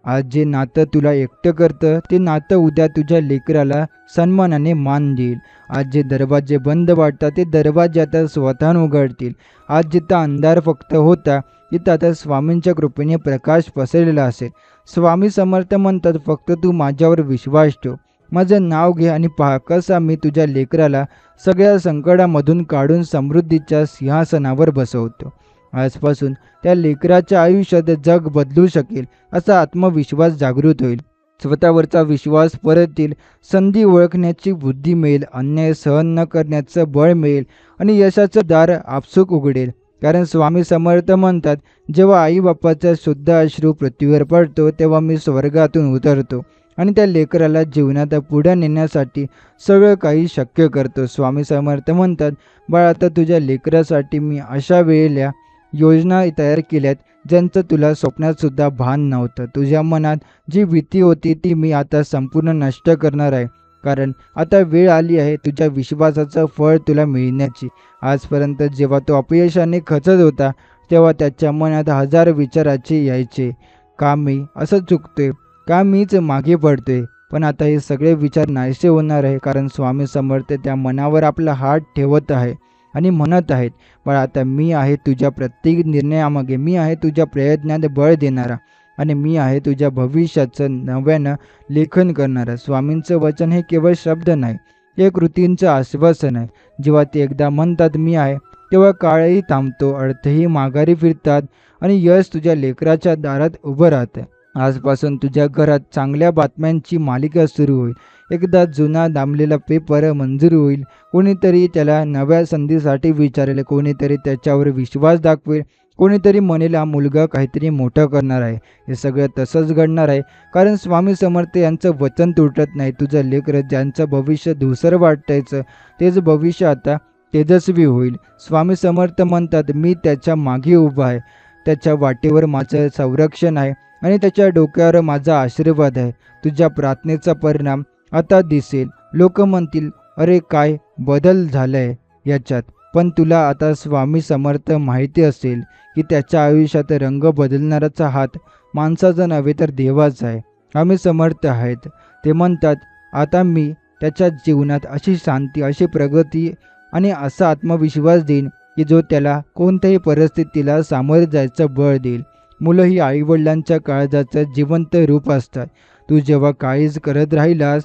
आज जे नातं तुला एकटं करतं ते नातं उद्या तुझ्या लेकराला सन्मानाने मान देईल. आज जे दरवाजे बंद वाटतात ते दरवाजे आता स्वतःहून उघडतील. आज जिथं अंधार फक्त होता तिथं आता स्वामींच्या कृपेने प्रकाश पसरलेला असेल. स्वामी समर्थ म्हणतात फक्त तू माझ्यावर विश्वास ठेव, माझं नाव घे आणि पहा कसा मी तुझ्या लेकराला सगळ्या संकटामधून काढून समृद्धीच्या सिंहासनावर बसवतो. आजपासून त्या लेकराच्या आयुष्यात जग बदलू शकेल असा आत्मविश्वास जागृत होईल. स्वतःवरचा विश्वास परत येईल, संधी ओळखण्याची बुद्धी मिळेल, अन्याय सहन न करण्याचं बळ मिळेल आणि यशाचं दार आपसूक उघडेल. कारण स्वामी समर्थ म्हणतात जेव्हा आई बापाचा शुद्ध अश्रू पृथ्वीवर पडतो तेव्हा मी स्वर्गातून उतरतो आणि त्या लेकराला जीवनात पुढे नेण्यासाठी सगळं काही शक्य करतो. स्वामी समर्थ म्हणतात बाळा आता तुझ्या लेकरासाठी मी अशा वेळेला योजना तयार केल्यात ज्यांचं तुला स्वप्नात सुद्धा भान नव्हतं. तुझ्या मनात जी भीती होती ती मी आता संपूर्ण नष्ट करणार आहे, कारण आता वेळ आली आहे तुझ्या विश्वासाचं फळ तुला मिळण्याची. आजपर्यंत जेव्हा तो अपयशाने खचत होता तेव्हा त्याच्या मनात हजार विचाराचे यायचे, का मी असं चुकतोय, का मीच मागे पडतोय. पण आता हे सगळे विचार नाहीसे होणार आहे, कारण स्वामी समर्थ त्या मनावर आपला हात ठेवत आहे आणि म्हणत आहेत पण आता मी आहे तुझ्या प्रत्येक निर्णयामागे, मी आहे तुझ्या प्रयत्नात बळ देणारा आणि मी आहे तुझ्या भविष्याचं नव्यानं लेखन करणारा. स्वामींचं वचन हे केवळ शब्द नाही, हे कृतींचं आश्वासन आहे. जेव्हा ते एकदा म्हणतात मी आहे तेव्हा काळही थांबतो, अर्थही माघारी फिरतात आणि यश तुझ्या लेकराच्या दारात उभं राहतं. आजपासून तुझ्या घरात चांगल्या बातम्यांची मालिका सुरू होईल. एकदा जुना दामलेला पेपर मंजूर होईल, कोणीतरी त्याला नव्या संधीसाठी विचारेल, कोणीतरी त्याच्यावर विश्वास दाखवेल, कोणीतरी म्हणेल हा मुलगा काहीतरी मोठं करणार आहे. हे सगळं तसंच घडणार आहे, कारण स्वामी समर्थ यांचं वचन तुटत नाही. तुझं लेकरं ज्यांचं भविष्य धुसर वाटायचं तेच भविष्य आता तेजस्वी होईल. स्वामी समर्थ म्हणतात मी त्याच्या मागे उभा आहे, त्याच्या वाटेवर माझं संरक्षण आहे आणि त्याच्या डोक्यावर माझा आशीर्वाद आहे. तुझ्या प्रार्थनेचा परिणाम आता दिसेल. लोक म्हणतील अरे काय बदल झालाय याच्यात, पण तुला आता स्वामी समर्थ माहिती असेल की त्याच्या आयुष्यात रंग बदलणाराचा हात माणसाचा नव्हे तर देवाचा आहे. आम्ही समर्थ आहेत. ते म्हणतात आता मी त्याच्या जीवनात अशी शांती, अशी प्रगती आणि असा आत्मविश्वास देईन की जो त्याला कोणत्याही परिस्थितीला सामोरे जायचं बळ देईल. मुलं ही आईवडिलांच्या काळजाचं जिवंत रूप असतात. तू जेव्हा काळीज करत राहिलास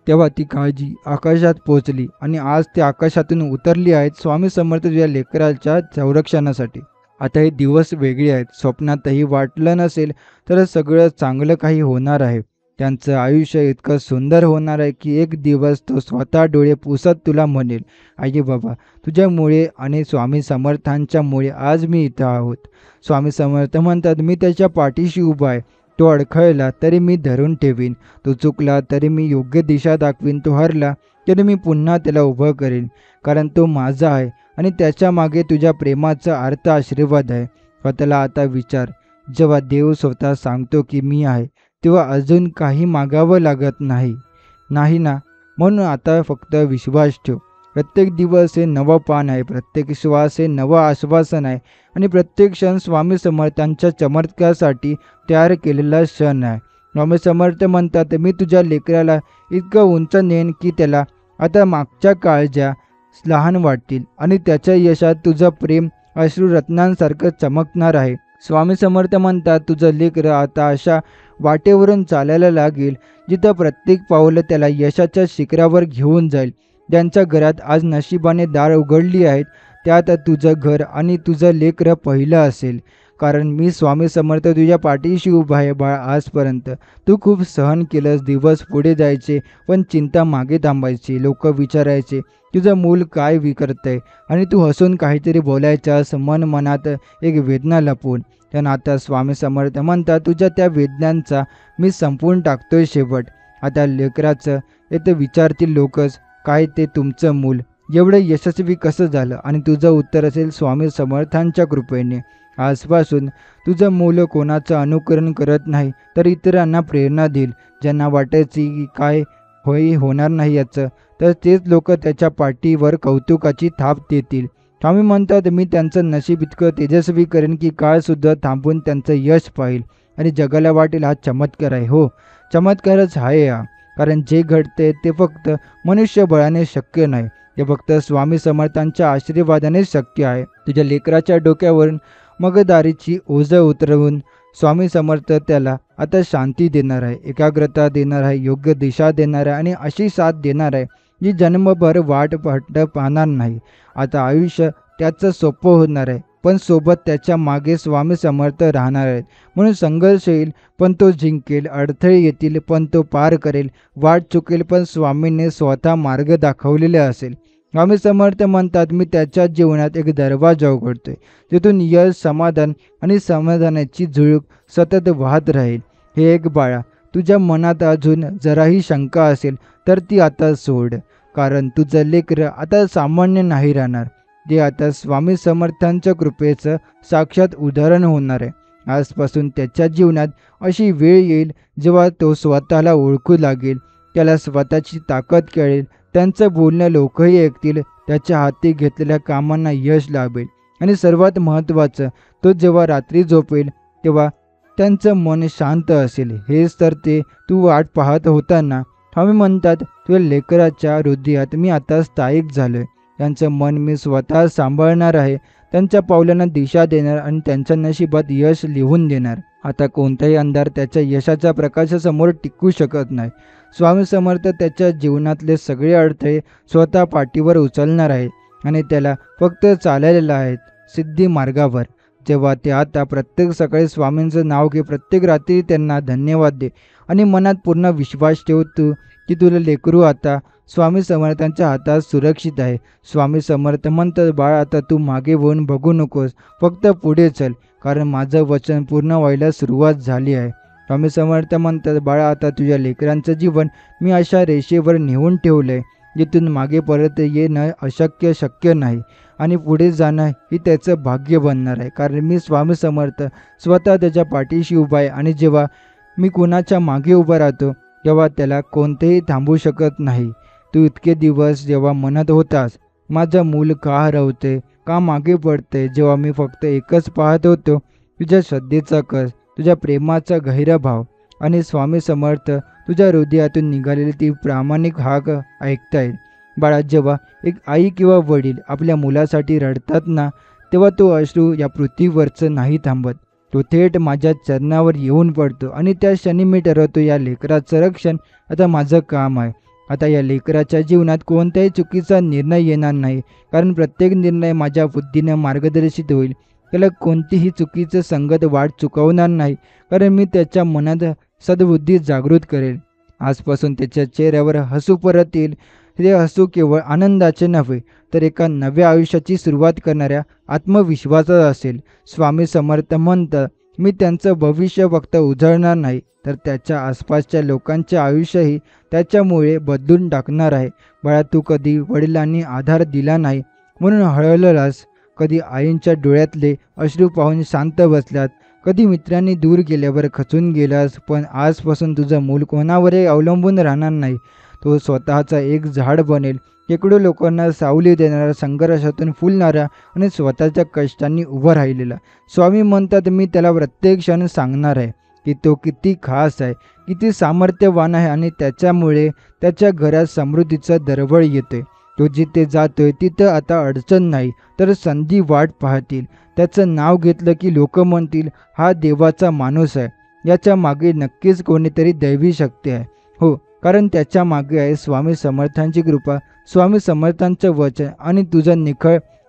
तेव्हा ती काळजी आकाशात पोहोचली आणि आज ते आकाशातून उतरली आहेत स्वामी समर्थ तुझ्या लेकराच्या संरक्षणासाठी. आता हे दिवस वेगळे आहेत. स्वप्नातही वाटलं नसेल तर सगळं चांगलं काही होणार आहे. त्यांचं आयुष्य इतकं सुंदर होणार आहे की एक दिवस तो स्वतः डोळे पुसत तुला म्हणेल, आई बाबा तुझ्यामुळे आणि स्वामी समर्थांच्यामुळे आज मी इथं आहोत. स्वामी समर्थ म्हणतात, मी त्याच्या पाठीशी उभा आहे. तो अडखळला तरी मी धरून ठेवीन, तो चुकला तरी मी योग्य दिशा दाखवीन, तो हरला तरी मी पुन्हा त्याला उभं करेन. कारण तो माझा आहे आणि त्याच्या मागे तुझ्या प्रेमाचा अर्थ आशीर्वाद आहे. स्वतःला आता विचार, जेव्हा देव स्वतः सांगतो की मी आहे, तेव्हा अजून काही मागावं लागत नाही, नाही ना? म्हणून आता फक्त विश्वास ठेव. प्रत्येक दिवस हे नवं पान आहे, प्रत्येक श्वास हे नवं आश्वासन आहे आणि प्रत्येक क्षण स्वामी समर्थांच्या चमत्कारासाठी तयार केलेला क्षण आहे. स्वामी समर्थ म्हणतात, मी तुझ्या लेकराला इतकं उंच नेन की त्याला आता मागच्या काळज्या लहान वाटतील आणि त्याच्या यशात तुझं प्रेम अश्रुरत्नांसारखं चमकणार आहे. स्वामी समर्थ म्हणतात, तुझं लेकरं आता अशा वाटेवरून चालायला लागेल जिथं प्रत्येक पाऊल त्याला यशाच्या शिखरावर घेऊन जाईल. ज्यांच्या घरात आज नशिबाने दार उघडली आहेत त्यात तुझं घर आणि तुझं लेकरं पहिलं असेल. कारण मी स्वामी समर्थ तुझ्या पाठीशी उभा आहे बाळ. आजपर्यंत तू खूप सहन केलंस. दिवस पुढे जायचे पण चिंता मागे थांबायची. लोक विचारायचे तुझं मूल काय करतंय आणि तू हसून काहीतरी बोलायचास, मन मनात एक वेदना लपवून. पण आता स्वामी समर्थ म्हणतात, तुझ्या त्या वेदनांचा मी संपवून टाकतोय शेवट. आता लेकराचं येतं विचारतील लोकच, काय ते तुमचं मूल एवढं यशस्वी कसं झालं? आणि तुझं उत्तर असेल, स्वामी समर्थांच्या कृपेने. आजपासून तुझं मूल कोणाचं अनुकरण करत नाही तर इतरांना प्रेरणा देईल. ज्यांना वाटायची की काय होणार नाही याचं, तर तेच लोक त्याच्या पाठीवर कौतुकाची थाप देतील. स्वामी म्हणतात, मी त्यांचं नशीब इतकं तेजस्वी करेन की काळसुद्धा थांबून त्यांचं यश पाहिल आणि जगाला वाटेल हा चमत्कार आहे. हो, चमत्कारच आहे हा. कारण जे घडते ते फक्त मनुष्यबळाने शक्य नाही, ते फक्त स्वामी समर्थांच्या आशीर्वादाने शक्य आहे. तुझ्या लेकराच्या डोक्यावरून मगदारीची ओझं उतरवून स्वामी समर्थ त्याला आता शांती देणार आहे, एकाग्रता देणार आहे, योग्य दिशा देणार आहे आणि अशी साथ देणार आहे जी जन्मभर वाट पाहणार नाही. आता आयुष्य त्याचं सोपं होणार आहे, पण सोबत त्याच्या मागे स्वामी समर्थ राहणार आहेत. म्हणून संघर्ष येईल पण तो जिंकेल, अडथळे येतील पण तो पार करेल, वाट चुकेल पण स्वामींनी स्वतः मार्ग दाखवलेले असेल. स्वामी समर्थ म्हणतात, मी त्याच्या जीवनात एक दरवाजा उघडतोय, तिथून यश, समाधान आणि समाधानाची झुळूक सतत वाहत राहील. हे एक बाळा, तुझ्या मनात अजून जराही शंका असेल तर ती आता सोड. कारण तुझं लेकरं आता सामान्य नाही राहणार, ते आता स्वामी समर्थांच्या कृपेचं साक्षात उदाहरण होणार आहे. आजपासून त्याच्या जीवनात अशी वेळ येईल जेव्हा तो स्वतःला ओळखू लागेल, त्याला स्वतःची ताकद कळेल, त्यांचं बोलणं लोकही ऐकतील, त्याच्या हाती घेतलेल्या कामांना यश लाभेल आणि सर्वात महत्त्वाचं, तो जेव्हा रात्री झोपेल तेव्हा त्यांचं मन शांत असेल. हेच तर ते तू वाट पाहत होताना. स्वामी म्हणतात, तुझ्या लेकराच्या हृदयात मी आता स्थायिक झालोय. त्यांचं मन मी स्वतः सांभाळणार आहे, त्यांच्या पावलांना दिशा देणार आणि त्यांच्या नशिबात यश लिहून देणार. आता कोणताही अंधार त्याच्या यशाच्या प्रकाशासमोर टिकू शकत नाही. स्वामी समर्थ त्याच्या जीवनातले सगळे अडथळे स्वतः पाठीवर उचलणार आहे आणि त्याला फक्त चालायला आहेत सिद्धी मार्गावर. जेव्हा ते आता प्रत्येक सकाळी स्वामींचं नाव घे, प्रत्येक रात्री त्यांना धन्यवाद दे आणि मनात पूर्ण विश्वास ठेव तू की तुला लेकरू आता स्वामी समर्थांच्या हातात सुरक्षित आहे. स्वामी समर्थ म्हणतात, बाळ आता तू मागे वळून बघू नकोस, फक्त पुढे चल, कारण माझं वचन पूर्ण व्हायला सुरुवात झाली आहे. स्वामी समर्थ म्हणतात, बाळा आता तुझ्या लेकरांचं जीवन मी अशा रेषेवर नेऊन ठेवलंय जिथून मागे परत येणं शक्य नाही आणि पुढे जाणं ही त्याचं भाग्य बनणार आहे. कारण मी स्वामी समर्थ स्वतः त्याच्या पाठीशी उभा आहे आणि जेव्हा मी कोणाच्या मागे उभा राहतो तेव्हा त्याला कोणतेही थांबवू शकत नाही. तू इतके दिवस जेव्हा म्हणत होतास, माझं मूल का हरवते, का मागे पडते, जेव्हा मी फक्त एकच पाहत होतो, तुझ्या श्रद्धेचा कस, तुझ्या प्रेमाचा गहिरा भाव आणि स्वामी समर्थ तुझ्या हृदयातून निघालेली ती प्रामाणिक हाक ऐकतायत. बाळा, जेव्हा एक आई किंवा वडील आपल्या मुलासाठी रडतात ना, तेव्हा तो अश्रू या पृथ्वीवरचं नाही थांबत, तो थेट माझ्या चरणावर येऊन पडतो आणि त्या क्षणी मी ठरवतो, या लेकराचं रक्षण आता माझं काम आहे. आता या लेकराच्या जीवनात कोणत्याही चुकीचा निर्णय येणार नाही, कारण प्रत्येक निर्णय माझ्या बुद्धीने मार्गदर्शित होईल. त्याला कोणतीही चुकीचं संगत वाट चुकवणार नाही, कारण मी त्याच्या मनात सद्बुद्धी जागृत करेल. आजपासून त्याच्या चेहऱ्यावर हसू परत येईल. हे हसू केवळ आनंदाचे नव्हे, तर एका नव्या आयुष्याची सुरुवात करणाऱ्या आत्मविश्वासाचा असेल. स्वामी समर्थ म्हणतात, मी त्यांचं भविष्य फक्त उजळणार नाही, तर त्याच्या आसपासच्या लोकांचे आयुष्यही त्याच्यामुळे बदलून टाकणार आहे. बाळा, तू कधी वडिलांनी आधार दिला नाही म्हणून हळहळलास, कधी आईंच्या डोळ्यातले अश्रू पाहून शांत बसलात, कधी मित्रांनी दूर गेल्यावर खचून गेलास. पण आजपासून तुझं मूल कोणावरही अवलंबून राहणार नाही. तो स्वतःचा एक झाड बनेल, शेकडो लोकांना सावली देणारा, संघर्षातून फुलणारा आणि स्वतःच्या कष्टांनी उभं राहिलेला. स्वामी म्हणतात, मी त्याला प्रत्येक क्षण सांगणार आहे की तो किती खास आहे, किती सामर्थ्यवान आहे आणि त्याच्यामुळे त्याच्या घरात समृद्धीचा दरवळ येतोय. तो जिथे जातोय तिथं आता अडचण नाही, तर संधी वाट पाहतील. त्याचं नाव घेतलं की लोक म्हणतील, हा देवाचा माणूस आहे, याच्या मागे नक्कीच कोणीतरी दैवी शक्ती आहे. हो, कारण त्याच्या मागे आहे स्वामी समर्थांची कृपा, स्वामी समर्थांचं वचन आणि तुझं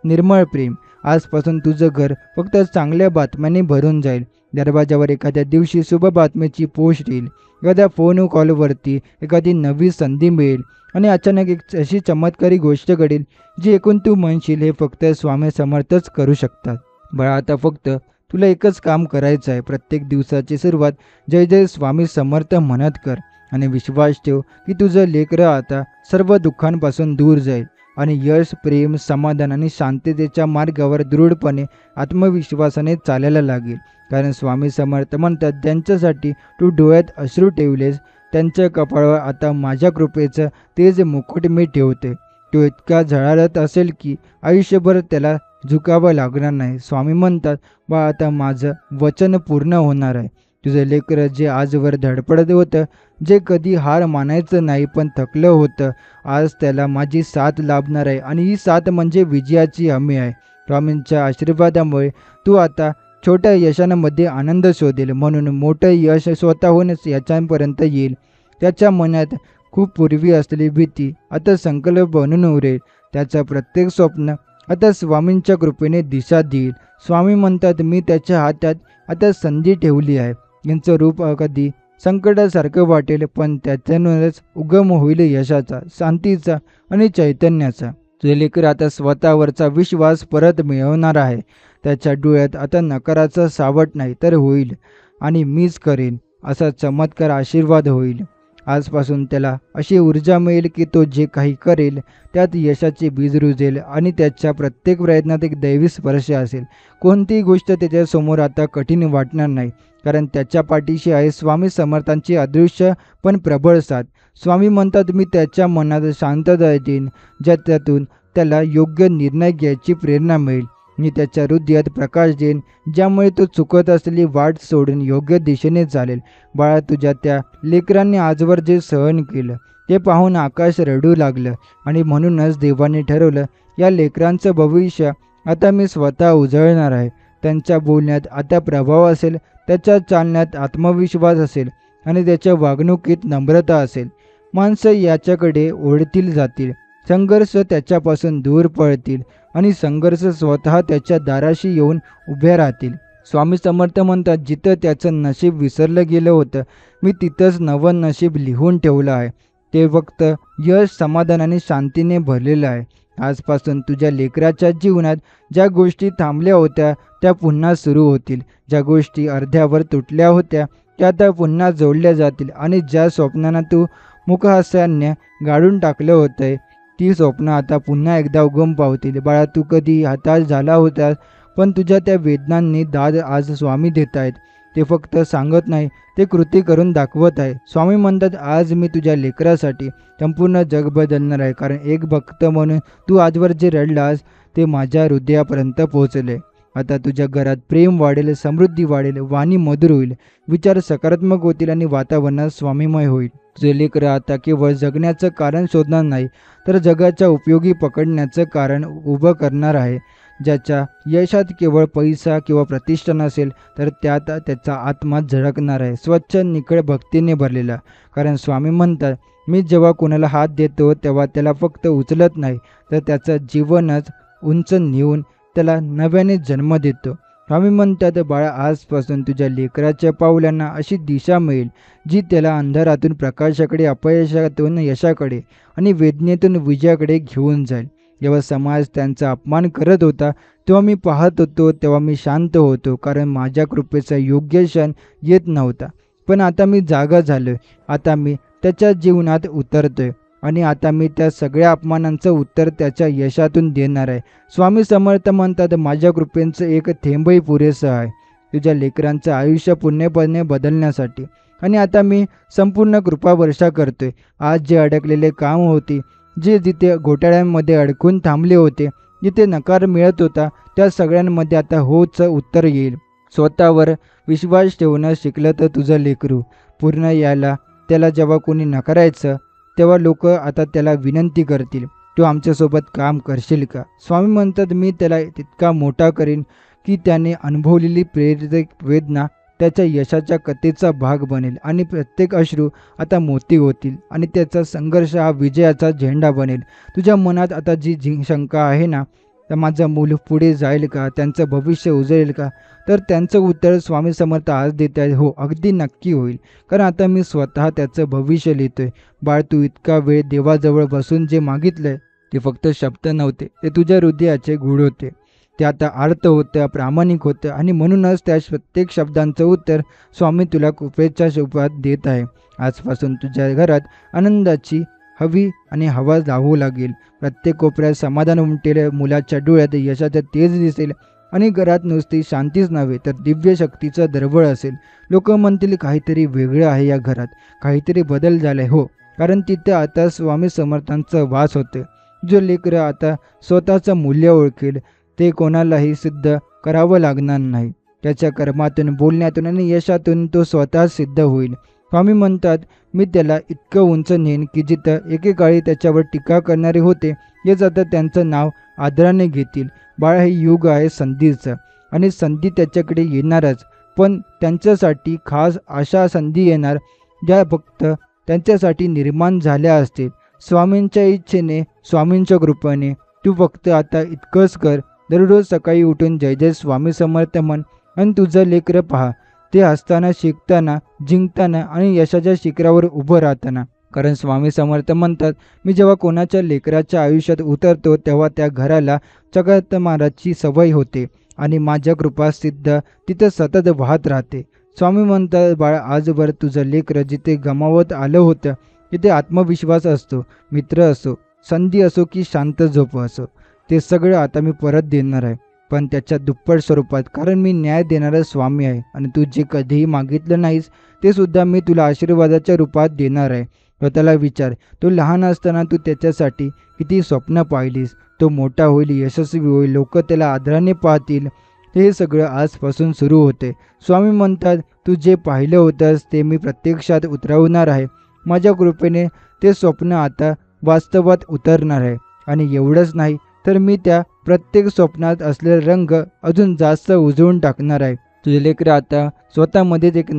निर्मळ प्रेम. आजपासून तुझं घर फक्त चांगल्या बातम्यांनी भरून जाईल. दरवाजावर एखाद्या दिवशी शुभ बातमीची पोस्ट येईल, एखाद्या फोन कॉलवरती एखादी नवी संधी मिळेल आणि अचानक एक अशी चमत्कारी गोष्ट घडेल जी ऐकून तू म्हणशील, हे फक्त स्वामी समर्थच करू शकतात. बाळा, आता फक्त तुला एकच काम करायचं आहे. प्रत्येक दिवसाची सुरुवात जय जय स्वामी समर्थ म्हणत कर आणि विश्वास ठेव की तुझं लेकरं आता सर्व दुःखांपासून दूर जाईल आणि यश, प्रेम, समाधान आणि शांततेच्या मार्गावर दृढपणे आत्मविश्वासाने चालायला लागेल. कारण स्वामी समर्थ म्हणतात, ज्यांच्यासाठी तू डोळ्यात अश्रू ठेवलेस त्यांच्या कपाळावर आता माझ्या कृपेचं तेज मुकुट मी ठेवते. तो इतका झळाळत असेल की आयुष्यभर त्याला झुकावं लागणार नाही. स्वामी म्हणतात, बा आता माझं वचन पूर्ण होणार आहे. तुझं लेकरं जे आजवर धडपडत होतं, जे कधी हार मानायचं नाही पण थकलं होतं, आज त्याला माझी साथ लाभणार आहे आणि ही साथ म्हणजे विजयाची हमी आहे. स्वामींच्या आशीर्वादामुळे तू आता छोट्या यशांमध्ये आनंद शोधेल, म्हणून मोठं यश स्वतःहूनच याच्यापर्यंत येईल. त्याच्या मनात खूप पूर्वी असलेली भीती आता संकल्प बनून उरेल. त्याचं प्रत्येक स्वप्न आता स्वामींच्या कृपेने दिशा देईल. स्वामी म्हणतात, मी त्याच्या हातात आता संधी ठेवली आहे. यांचं रूप कधी संकटासारखं वाटेल, पण त्याच्यानंच उगम होईल यशाचा, शांतीचा आणि चैतन्याचा. तुझे लेकर आता स्वतःवरचा विश्वास परत मिळवणार आहे. त्याच्या डोळ्यात आता नकाराचा सावट नाही, तर होईल आणि मीच करेन असा चमत्कार आशीर्वाद होईल. आजपासून त्याला अशी ऊर्जा मिळेल की तो जे काही करेल त्यात यशाचे बीज रुजेल आणि त्याच्या प्रत्येक प्रयत्नात एक दैवी स्पर्श असेल. कोणतीही गोष्ट त्याच्यासमोर आता कठीण वाटणार नाही, कारण त्याच्या पाठीशी आहे स्वामी समर्थांची अदृश्य पण प्रबळ साथ. स्वामी म्हणतात, मी त्याच्या मनात शांतता देईन, ज्याच्यातून त्याला योग्य निर्णय घ्यायची प्रेरणा मिळेल. मी त्याच्या हृदयात प्रकाश देईन, ज्यामुळे तो चुकत असलेली वाट सोडून योग्य दिशेने चालेल. बाळा, तुझ्या त्या लेकरांनी आजवर जे सहन केलं ते पाहून आकाश रडू लागलं आणि म्हणूनच देवाने ठरवलं, या लेकरांचं भविष्य आता मी स्वतः उजळणार आहे. त्यांच्या बोलण्यात आता प्रभाव असेल, त्याच्या चालण्यात आत्मविश्वास असेल आणि त्याच्या वागणुकीत नम्रता असेल. माणसं याच्याकडे ओढतील जातील, संघर्ष त्याच्यापासून दूर पळतील आणि संघर्ष स्वतः त्याच्या दाराशी येऊन उभ्या राहतील. स्वामी समर्थ म्हणतात, जिथं त्याचं नशीब विसरलं गेलं होतं, मी तिथंच नवं नशीब लिहून ठेवलं आहे. ते फक्त यश, समाधान आणि शांतीने भरलेलं आहे. आजपासून तुझ्या लेकराच्या जीवनात ज्या गोष्टी थांबल्या होत्या त्या पुन्हा सुरू होतील. ज्या गोष्टी अर्ध्यावर तुटल्या होत्या त्या आता पुन्हा जोडल्या जातील आणि ज्या स्वप्नांना तू मुखहास्याने गाडून टाकलं होतं ती स्वप्न आता पुन्हा एकदा उगम पावतील. बाळा, तू कधी हताश झाला होतास, पण तुझ्या त्या वेदनांनी दाद आज स्वामी देत आहेत. ते फक्त सांगत नाही, ते कृती करून दाखवत आहे. स्वामी म्हणतात, आज मी तुझ्या लेकरासाठी संपूर्ण जग बदलणार आहे, कारण एक भक्त म्हणून तू आजवर जे रडलास ते माझ्या हृदयापर्यंत पोहोचले. आता तुझ्या घरात प्रेम वाढेल, समृद्धी वाढेल, वाणी मधुर होईल, विचार सकारात्मक होतील आणि वातावरणात स्वामीमय होईल. तुझे लेकरं आता केवळ जगण्याचं कारण शोधणार नाही, तर जगाच्या उपयोगी पकडण्याचं कारण उभं करणार आहे. ज्याच्या यशात केवळ पैसा किंवा प्रतिष्ठा नसेल, तर त्यात त्याचा आत्मा झळकणार आहे, स्वच्छ निखळ भक्तीने भरलेला. कारण स्वामी म्हणतात, मी जेव्हा कोणाला हात देतो तेव्हा त्याला फक्त उचलत नाही, तर त्याचं जीवनच उंच नेऊन त्याला नव्याने जन्म देतो. स्वामी म्हणतात, बाळा, आजपासून तुझ्या लेकराच्या पावलांना अशी दिशा मिळेल जी त्याला अंधारातून प्रकाशाकडे, अपयशातून यशाकडे आणि वेदनेतून विजयाकडे घेऊन जाईल. जेव्हा समाज त्यांचा अपमान करत होता तेव्हा मी पाहत होतो, तेव्हा मी शांत होतो, कारण माझ्या कृपेचा योग्य क्षण येत नव्हता. पण आता मी जागा झालोय. आता मी त्याच्या जीवनात उतरतोय आणि आता मी त्या सगळ्या अपमानांचं उत्तर त्याच्या यशातून देणार आहे. स्वामी समर्थ म्हणतात, माझ्या कृपेचं एक थेंबही पुरेसं आहे तुझ्या लेकरांचं आयुष्य पूर्णपणे बदलण्यासाठी. आणि आता मी संपूर्ण कृपा वर्षा करतोय. आज जे अडकलेले काम होते, जे जिथे घोटाळ्यांमध्ये अडकून थांबले होते, जिथे नकार मिळत होता, त्या सगळ्यांमध्ये आता होचं उत्तर येईल. स्वतःवर विश्वास ठेवणं शिकलं तर तुझं लेकरू पूर्ण यायला, त्याला जेव्हा कोणी नकारायचं तेव्हा लोक आता त्याला विनंती करतील, तू आमच्यासोबत काम करशील का? स्वामी म्हणतात, मी त्याला तितका मोठा करीन की त्याने अनुभवलेली प्रेरक वेदना त्याच्या यशाच्या कथेचा भाग बनेल आणि प्रत्येक अश्रू आता मोती होतील आणि त्याचा संघर्ष हा विजयाचा झेंडा बनेल. तुझ्या मनात आता जी शंका आहे ना, तर माझं मूल पुढे जाईल का, त्यांचं भविष्य उजळेल का, तर त्यांचं उत्तर स्वामी समर्थ आज देत आहे, हो, अगदी नक्की होईल. कारण आता मी स्वतः त्याचं भविष्य लिहितोय. बाळ, तू इतका वेळ देवाजवळ बसून जे मागितलंय ते फक्त शब्द नव्हते, ते तुझ्या हृदयाचे गूढ होते. ते आता अर्थ होतं, प्रामाणिक होतं आणि म्हणूनच त्या प्रत्येक शब्दांचं उत्तर स्वामी तुला कृपेच्या रूपात देत आहे. आजपासून तुझ्या घरात आनंदाची हवी आणि हवा लावू लागेल. प्रत्येक कोपऱ्यात समाधान उमटेल, मुलाच्या डोळ्यात यशाचं तेज दिसेल आणि घरात नुसती शांतीच नव्हे तर दिव्य शक्तीचा दरवळ असेल. लोक म्हणतील, काहीतरी वेगळं आहे या घरात, काहीतरी बदल झालाय. हो, कारण तिथे आता स्वामी समर्थांचा वास होते. जो लेकरं आता स्वतःचं मूल्य ओळखेल, ते कोणालाही सिद्ध करावं लागणार नाही. त्याच्या कर्मातून, बोलण्यातून आणि यशातून तो स्वतः सिद्ध होईल. स्वामी म्हणतात, मी त्याला इतकं उंच नेईन की जिथं एकेकाळी त्याच्यावर टीका करणारे होते, हेच आता त्यांचं नाव आदराने घेतील. बाळा, हे युग आहे संधीचं आणि संधी त्याच्याकडे येणारच, पण त्यांच्यासाठी खास अशा संधी येणार ज्या फक्त त्यांच्यासाठी निर्माण झाल्या असतील. स्वामींच्या इच्छेने, स्वामींच्या कृपेने तू फक्त आता इतकंच कर, दररोज सकाळी उठून जय जय स्वामी समर्थ म्हण आणि तुझं लेकरं पहा, ते हसताना, शिकताना, जिंकताना आणि यशाच्या शिखरावर उभं राहताना. कारण स्वामी समर्थ म्हणतात, मी जेव्हा कोणाच्या लेकराच्या आयुष्यात उतरतो तेव्हा त्या घराला चकातमाराची सवय होते आणि माझ्या कृपा सिद्ध तिथं सतत वाहत राहते. स्वामी म्हणतात, बाळा, आजवर तुझं लेकरं जिथे गमावत आलं होतं तिथे आत्मविश्वास असतो, मित्र असो, संधी असो की शांत झोप असो, ते सगळं आता मी परत देणार आहे, पण त्याच्या दुप्पट स्वरूपात. कारण मी न्याय देणारा स्वामी आहे आणि तू जे कधीही मागितलं नाहीस ते सुद्धा मी तुला आशीर्वादाच्या रूपात देणार आहे. स्वतःला विचार, तो लहान असताना तू त्याच्यासाठी किती स्वप्न पाहिलीस. तो मोठा होईल, यशस्वी होईल, लोक त्याला आदराने पाहतील. हे सगळं आजपासून सुरू होते. स्वामी म्हणतात, तू जे पाहिलं होतंस ते मी प्रत्यक्षात उतरवणार आहे. माझ्या कृपेने ते स्वप्न आता वास्तवात उतरणार आहे आणि एवढंच नाही तर मी त्या प्रत्येक स्वप्नात असलेला रंग अजून जास्त उजळून टाकणार आहे. तुझे लेकरं आता स्वतःमध्येच एक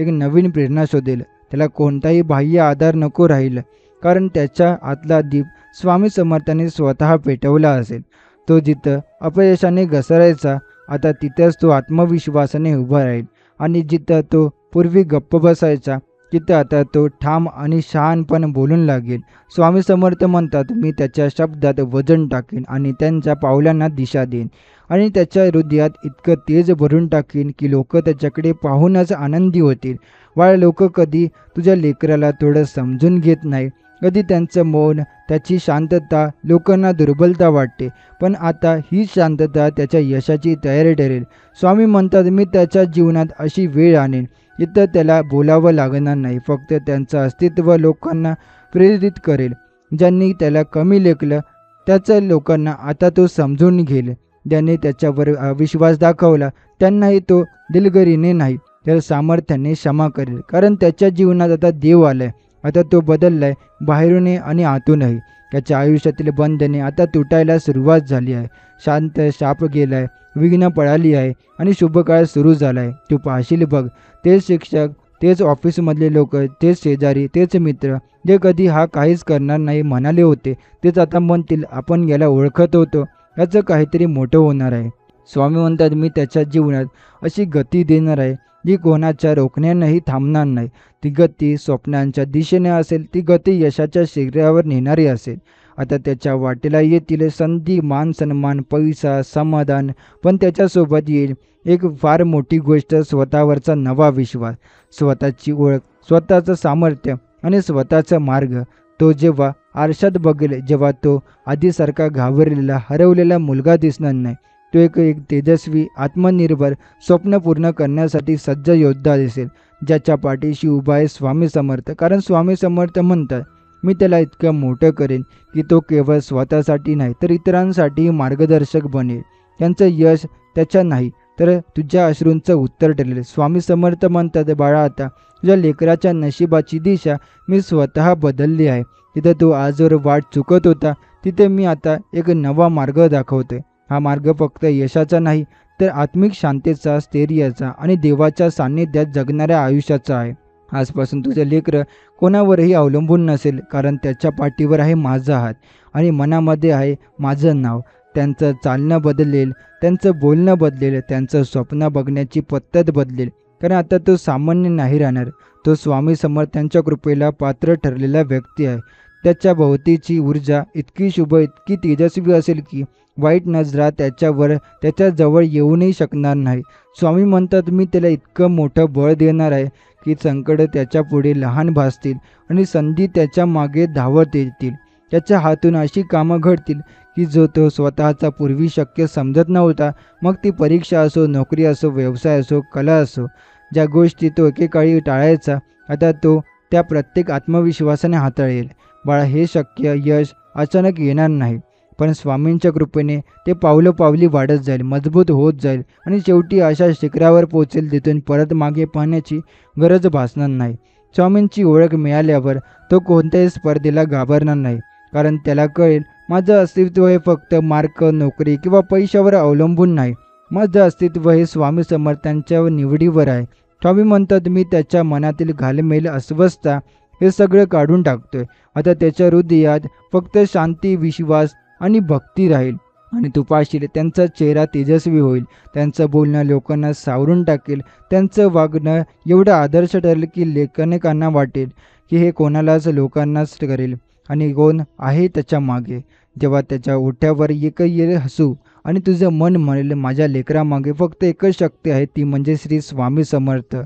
नवीन प्रेरणा शोधेल. त्याला कोणताही बाह्य आधार नको राहील, कारण त्याच्या आतला दीप स्वामी समर्थाने स्वतः पेटवला असेल. तो जिथं अपयशाने घसरायचा आता तिथंच तो आत्मविश्वासाने उभा राहील आणि जिथं तो पूर्वी गप्प बसायचा तिथं आता तो ठाम आणि शहाणपण बोलून लागेल. स्वामी समर्थ म्हणतात, मी त्याच्या शब्दात वजन टाकेन आणि त्यांच्या पावलांना दिशा देईन आणि त्याच्या हृदयात इतकं तेज भरून टाकेन की लोक त्याच्याकडे पाहूनच आनंदी होतील. लोक कधी तुझ्या लेकराला थोडं समजून घेत नाही, कधी त्यांचं मौन, त्याची शांतता लोकांना दुर्बलता वाटते, पण आता ही शांतता त्याच्या यशाची तयारी ठरेल. स्वामी म्हणतात, मी त्याच्या जीवनात अशी वेळ आणेन इथं त्याला बोलावं लागणार नाही, फक्त त्यांचं अस्तित्व लोकांना प्रेरित करेल. ज्यांनी त्याला कमी लेखलं त्याचं लोकांना आता तो समजून घेईल. ज्यांनी त्याच्यावर विश्वास दाखवला त्यांनाही तो दिलगिरीने नाही तर सामर्थ्याने क्षमा करेल. कारण त्याच्या जीवनात आता देव आलाय, आता तो बदललाय, बाहेरूनही आणि आतूनही. त्याच्या आयुष्यातील बंधने आता तुटायला सुरुवात झाली आहे. शांत शाप गेलाय, विघ्न पळाली आहे आणि शुभकाळ सुरू झाला आहे. तू पाहशील बघ, तेच शिक्षक, तेच ऑफिसमधले लोक, तेच शेजारी, तेच मित्र जे कधी हा काहीच करणार नाही म्हणाले होते, तेच आता म्हणतील आपण याला ओळखत होतो, याचं काहीतरी मोठं होणार आहे. स्वामी म्हणतात मी त्याच्या जीवनात अशी गती देणार आहे जी कोणाच्या रोखण्यानेही थांबणार नाही. ती गती स्वप्नांच्या दिशेने असेल, ती गती यशाच्या शिखरावर नेणारी असेल. आता त्याच्या वाटेला येतील संधी, मान सन्मान, पैसा, समाधान, पण त्याच्यासोबत येईल एक फार मोठी गोष्ट, स्वतःवरचा नवा विश्वास, स्वतःची ओळख, स्वतःचं सामर्थ्य आणि स्वतःचा मार्ग. तो जेव्हा आरशात बघेल, जेव्हा तो आधीसारखा घाबरलेला, हरवलेला मुलगा दिसणार नाही. तो एक एक तेजस्वी, आत्मनिर्भर, स्वप्न पूर्ण करण्यासाठी सज्ज योद्धा दिसेल, ज्याच्या पाठीशी उभा आहे स्वामी समर्थ. कारण स्वामी समर्थ म्हणतात मी त्याला इतकं मोठं करेन की तो केवळ स्वतःसाठी नाही तर इतरांसाठीही मार्गदर्शक बनेल. त्यांचं यश त्याच्या नाही तर तुझ्या अश्रूंचं उत्तर ठरेल. स्वामी समर्थ म्हणतात बाळा, आता तुझ्या लेकराच्या नशिबाची दिशा मी स्वतः बदलली आहे. तिथे तो आजवर वाट चुकत होता, तिथे मी आता एक नवा मार्ग दाखवतोय. हा मार्ग फक्त यशाचा नाही तर आत्मिक शांतीचा, स्थैर्याचा आणि देवाच्या सान्निध्यात जगणाऱ्या आयुष्याचा आहे. आजपासून तुझं लेकरं कोणावरही अवलंबून नसेल, कारण त्याच्या पाठीवर आहे माझा हात आणि मनामध्ये आहे माझं नाव. त्यांचं चालणं बदलेल, त्यांचं बोलणं बदलेल, त्यांचं स्वप्न बघण्याची पद्धत बदलेल. कारण आता तो सामान्य नाही राहणार, तो स्वामी समर्थांच्या कृपेला पात्र ठरलेला व्यक्ती आहे. त्याच्या भोवतीची ऊर्जा इतकी शुभ, इतकी तेजस्वी असेल की वाईट नजरा त्याच्याजवळ येऊनही शकणार नाही. स्वामी म्हणतात मी त्याला इतकं मोठं बळ देणार आहे की संकट त्याच्या पुढे लहान भासतील आणि संधी त्याच्या मागे धावत येतील. त्याच्या हातून अशी कामं घडतील की जो तो स्वतःचा पूर्वी शक्य समजत नव्हता. मग ती परीक्षा असो, नोकरी असो, व्यवसाय असो, कला असो, ज्या गोष्टी तो एकेकाळी टाळायचा आता तो त्या प्रत्येक आत्मविश्वासाने हाताळेल. बाळा, हे शक्य यश अचानक येणार नाही, पण स्वामींच्या कृपेने ते पावलोपावली वाढत जाईल, मजबूत होत जाईल आणि शेवटी अशा शिखरावर पोचेल तिथून परत मागे पाहण्याची गरज भासणार नाही. स्वामींची ओळख मिळाल्यावर तो कोणत्याही स्पर्धेला घाबरणार नाही, कारण त्याला कळेल माझं अस्तित्व हे फक्त मार्क, नोकरी किंवा पैशावर अवलंबून नाही. माझं अस्तित्व हे स्वामी समर्थांच्या निवडीवर आहे. स्वामी म्हणतात मी त्याच्या मनातील घालमेल, अस्वस्थता हे सगळं काढून टाकतोय. आता त्याच्या हृदयात फक्त शांती, विश्वास आणि भक्ती राहील. आणि तू पाहशील त्यांचा चेहरा तेजस्वी होईल, त्यांचं बोलणं लोकांना सावरून टाकेल, त्यांचं वागणं एवढं आदर्श ठरेल की लेखनिकांना वाटेल की हे कोणालाच लोकांनाच करेल आणि कोण आहे त्याच्या मागे. जेव्हा त्याच्या ओठ्यावर एक येईल हसू आणि तुझं मन म्हणेल माझ्या लेकरामागे फक्त एकच शक्ती आहे, ती म्हणजे श्री स्वामी समर्थ.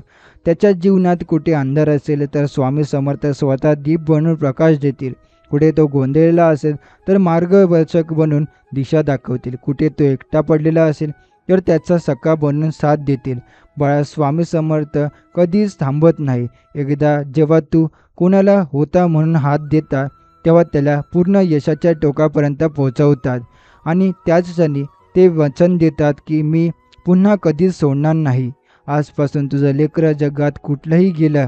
त्याच्या जीवनात कुठे अंधार असेल तर स्वामी समर्थ स्वतः दीप बनून प्रकाश देतील. कुठे तो गोंधळलेला असेल तर मार्गदर्शक बनून दिशा दाखवतील. कुठे तो एकटा पडलेला असेल तर त्याचा सखा बनून साथ देतील. बाळा, स्वामी समर्थ कधीच थांबत नाही. एकदा जेव्हा तू कोणाला होता म्हणून हात देता तेव्हा त्याला पूर्ण यशाच्या टोकापर्यंत पोहोचवतात आणि त्याच क्षणी ते वचन देतात की मी पुन्हा कधीच सोडणार नाही. आजपासून तुझं लेकरं जगात कुठलंही गेलं,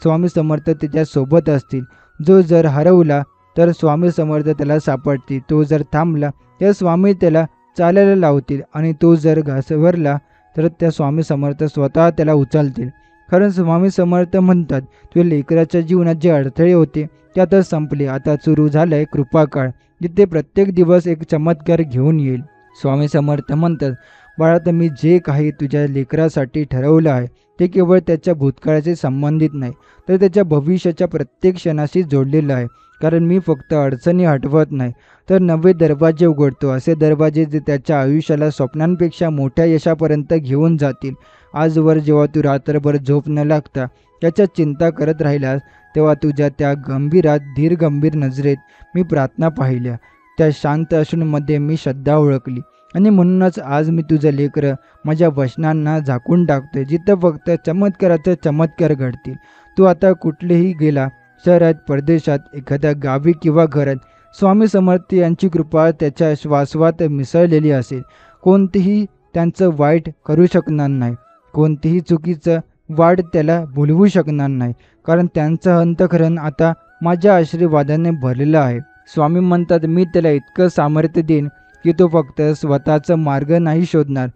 स्वामी समर्थ त्याच्यासोबत असतील. जो जर हरवला तर स्वामी समर्थ त्याला सापडतील. तो जर थांबला तर स्वामी त्याला चालायला लावतील आणि तो जर घसरला तर त्या स्वामी समर्थ स्वतः त्याला उचलतील. कारण स्वामी समर्थ म्हणतात तुझ्या लेकराच्या जीवनात जे अडथळे होते ते आता संपले. आता सुरू झालाय कृपा काळ, जिथे प्रत्येक दिवस एक चमत्कार घेऊन येईल. स्वामी समर्थ म्हणतात बाळा, तर मी जे काही तुझ्या लेकरासाठी ठरवलं आहे ते केवळ त्याच्या भूतकाळाशी संबंधित नाही तर त्याच्या भविष्याच्या प्रत्येक क्षणाशी जोडलेलं आहे. कारण मी फक्त अडचणी हटवत नाही तर नवे दरवाजे उघडतो, असे दरवाजे जे त्याच्या आयुष्याला स्वप्नांपेक्षा मोठ्या यशापर्यंत घेऊन जातील. आजवर जेव्हा तू रात्रभर झोप न लागता त्याच्या चिंता करत राहिलास तेव्हा तुझ्या त्या गंभीरात, धीर गंभीर नजरेत मी प्रार्थना पाहिल्या, त्या शांत अश्रूंमध्ये मी श्रद्धा ओळखली. आणि म्हणूनच आज मी तुझं लेकरं माझ्या वचनांना झाकून टाकतोय, जिथं फक्त चमत्काराचं चमत्कार घडतील. तू आता कुठलेही गेला, शहरात, परदेशात, एखाद्या गावी किंवा घरात, स्वामी समर्थ यांची कृपा त्याच्या श्वासवात मिसळलेली असेल. कोणतेही त्यांचं वाईट करू शकणार नाही, कोणतेही चुकीचं वाढ त्याला भुलवू शकणार नाही, कारण त्यांचं अंतःकरण आता माझ्या आशीर्वादाने भरलेलं आहे. स्वामी म्हणतात, मी त्याला इतकं सामर्थ्य देईन की तो फक्त स्वतःचा मार्ग नाही शोधणार,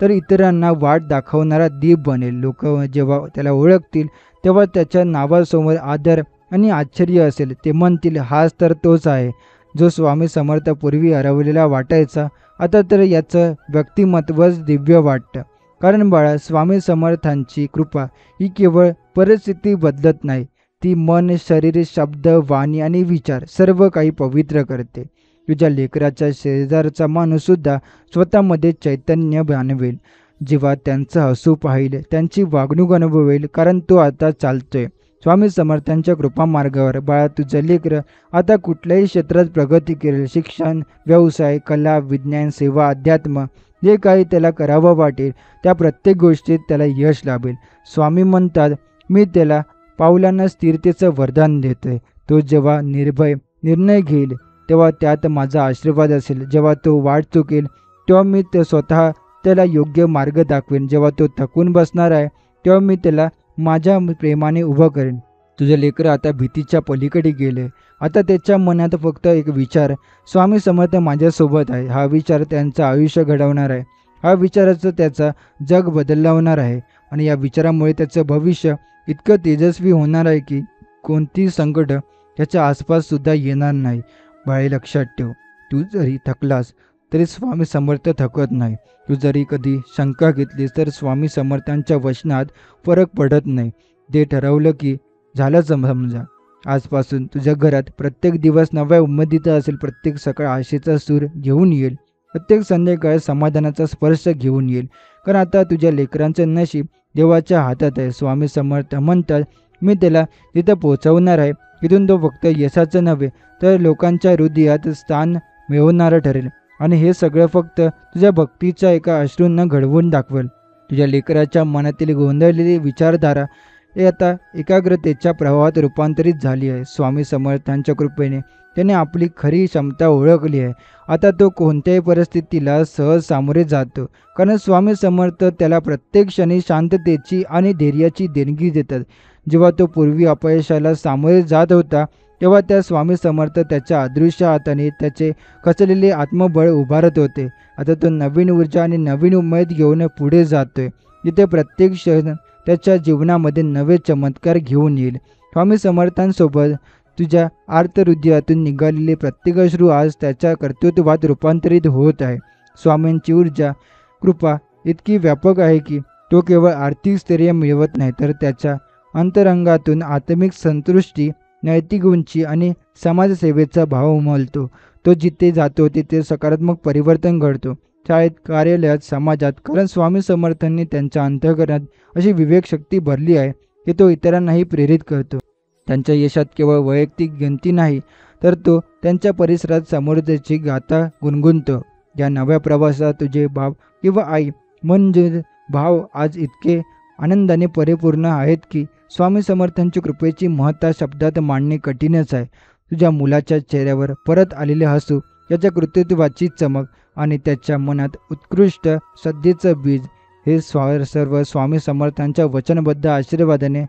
तर इतरांना वाट दाखवणारा दीप बनेल. लोक जेव्हा त्याला ओळखतील तेव्हा त्याच्या नावासमोर आदर आणि आश्चर्य असेल. ते म्हणतील, हाच तर तोच आहे जो स्वामी समर्थ पूर्वी हरवलेला वाटायचा, आता तर याचं व्यक्तिमत्वच दिव्य वाटतं. कारण बाळा, स्वामी समर्थांची कृपा ही केवळ परिस्थिती बदलत नाही, ती मन, शरीर, शब्द, वाणी आणि विचार सर्व काही पवित्र करते. तुझ्या लेकराच्या शेजारचा माणूससुद्धा स्वतःमध्ये चैतन्य जाणवेल जेव्हा त्यांचं हसू पाहिल, त्यांची वागणूक अनुभवेल, कारण तो आता चालतोय स्वामी समर्थांच्या कृपा मार्गावर. बाळा, तुझं लेकरं आता कुठल्याही क्षेत्रात प्रगती करेल. शिक्षण, व्यवसाय, कला, विज्ञान, सेवा, अध्यात्म, जे काही त्याला करावं वाटेल त्या प्रत्येक गोष्टीत त्याला यश लाभेल. स्वामी म्हणतात, मी त्याला पावलांना स्थिरतेचं वरदान देतोय. तो जेव्हा निर्भय निर्णय घेईल तेव्हा त्यात माझा आशीर्वाद असेल. जेव्हा तो वाट चुकेल तेव्हा मी स्वतः त्याला योग्य मार्ग दाखवेन. जेव्हा तो थकून बसणार आहे तेव्हा मी त्याला माझ्या प्रेमाने उभं करेन. तुझं लेकरं आता भीतीच्या पलीकडे गेले. आता त्याच्या मनात फक्त एक विचार, स्वामी समर्थ माझ्यासोबत आहे, हा विचार त्यांचं आयुष्य घडवणार आहे. हा विचाराचं त्याचा जग बदलवणार आहे आणि या विचारामुळे त्याचं भविष्य इतकं तेजस्वी होणार आहे की कोणती संकट त्याच्या आसपास सुद्धा येणार नाही. बाळे, लक्षात ठेव, तू जरी थकलास तरी स्वामी समर्थ थकत नाही. तू जरी कधी शंका घेतलीस तर स्वामी समर्थांच्या वचनात फरक पडत नाही. ते ठरवलं की झालं समजा. आजपासून तुझ्या घरात प्रत्येक दिवस नव्या उमेदीचा असेल, प्रत्येक सकाळ आशेचा सूर घेऊन येईल, प्रत्येक संध्याकाळ समाधानाचा स्पर्श घेऊन येईल. कारण आता तुझ्या लेकरांचं नशीब देवाच्या हातात आहे. स्वामी समर्थ म्हणतात, मी त्याला तिथं पोहोचवणार आहे तिथून तो फक्त यशाचं नव्हे तर लोकांच्या हृदयात स्थान मिळवणारं ठरेल. आणि हे सगळं फक्त तुझ्या भक्तीच्या एका अश्रूंना घडवून दाखवेल. तुझ्या लेकराच्या मनातील गोंधळलेली विचारधारा हे आता एकाग्रतेच्या प्रवाहात रूपांतरित झाली आहे. स्वामी समर्थांच्या कृपेने त्याने आपली खरी क्षमता ओळखली आहे. आता तो कोणत्याही परिस्थितीला सहज सामोरे जातो, कारण स्वामी समर्थ त्याला प्रत्येक क्षणी शांततेची आणि धैर्याची देणगी देतात. जेव्हा तो पूर्वी अपयशाला सामोरे जात होता तेव्हा त्या स्वामी समर्थ त्याच्या अदृश्य हाताने त्याचे खचलेले आत्मबळ उभारत होते. आता तो नवीन ऊर्जा आणि नवीन उमेद घेऊन पुढे जातोय, जिथे प्रत्येक क्षण त्याच्या जीवनामध्ये नवे चमत्कार घेऊन येईल. स्वामी समर्थांसोबत तुझ्या आर्तहृदयातून निघालेले प्रत्येक अश्रू आज त्याच्या कर्तृत्वात रूपांतरित होत आहे. स्वामींची ऊर्जा, कृपा इतकी व्यापक आहे की तो केवळ आर्थिक स्थैर्य मिळवत नाही, तर त्याच्या अंतरंगातून आत्मिक संतुष्टी, नैतिक उंची आणि समाजसेवेचा भाव उमलतो. तो जिथे जातो तिथे सकारात्मक परिवर्तन घडतो, शाळेत, कार्यालयात, समाजात. कारण स्वामी समर्थांनी त्यांच्या अंतःकरणात अशी विवेक शक्ती भरली आहे की तो इतरांनाही प्रेरित करतो. त्यांच्या यशात केवळ वैयक्तिक गिनती नाही, तर तो त्यांच्या परिसरात समृद्धीची गाथा गुणगुणतो. या नव्या प्रवासात तुझे बाप किंवा आई म्हणजे भाव आज इतके आनंदाने परिपूर्ण आहेत की स्वामी समर्थांची कृपेची महत्ता शब्दात मांडणे कठीणच आहे. तुझ्या मुलाच्या चेहऱ्यावर परत आलेले हसू, त्याच्या कर्तृत्वाची चमक आणि त्याच्या मनात उत्कृष्ट श्रद्धेचं बीज हे सर्व स्वामी समर्थांच्या वचनबद्ध आशीर्वादाने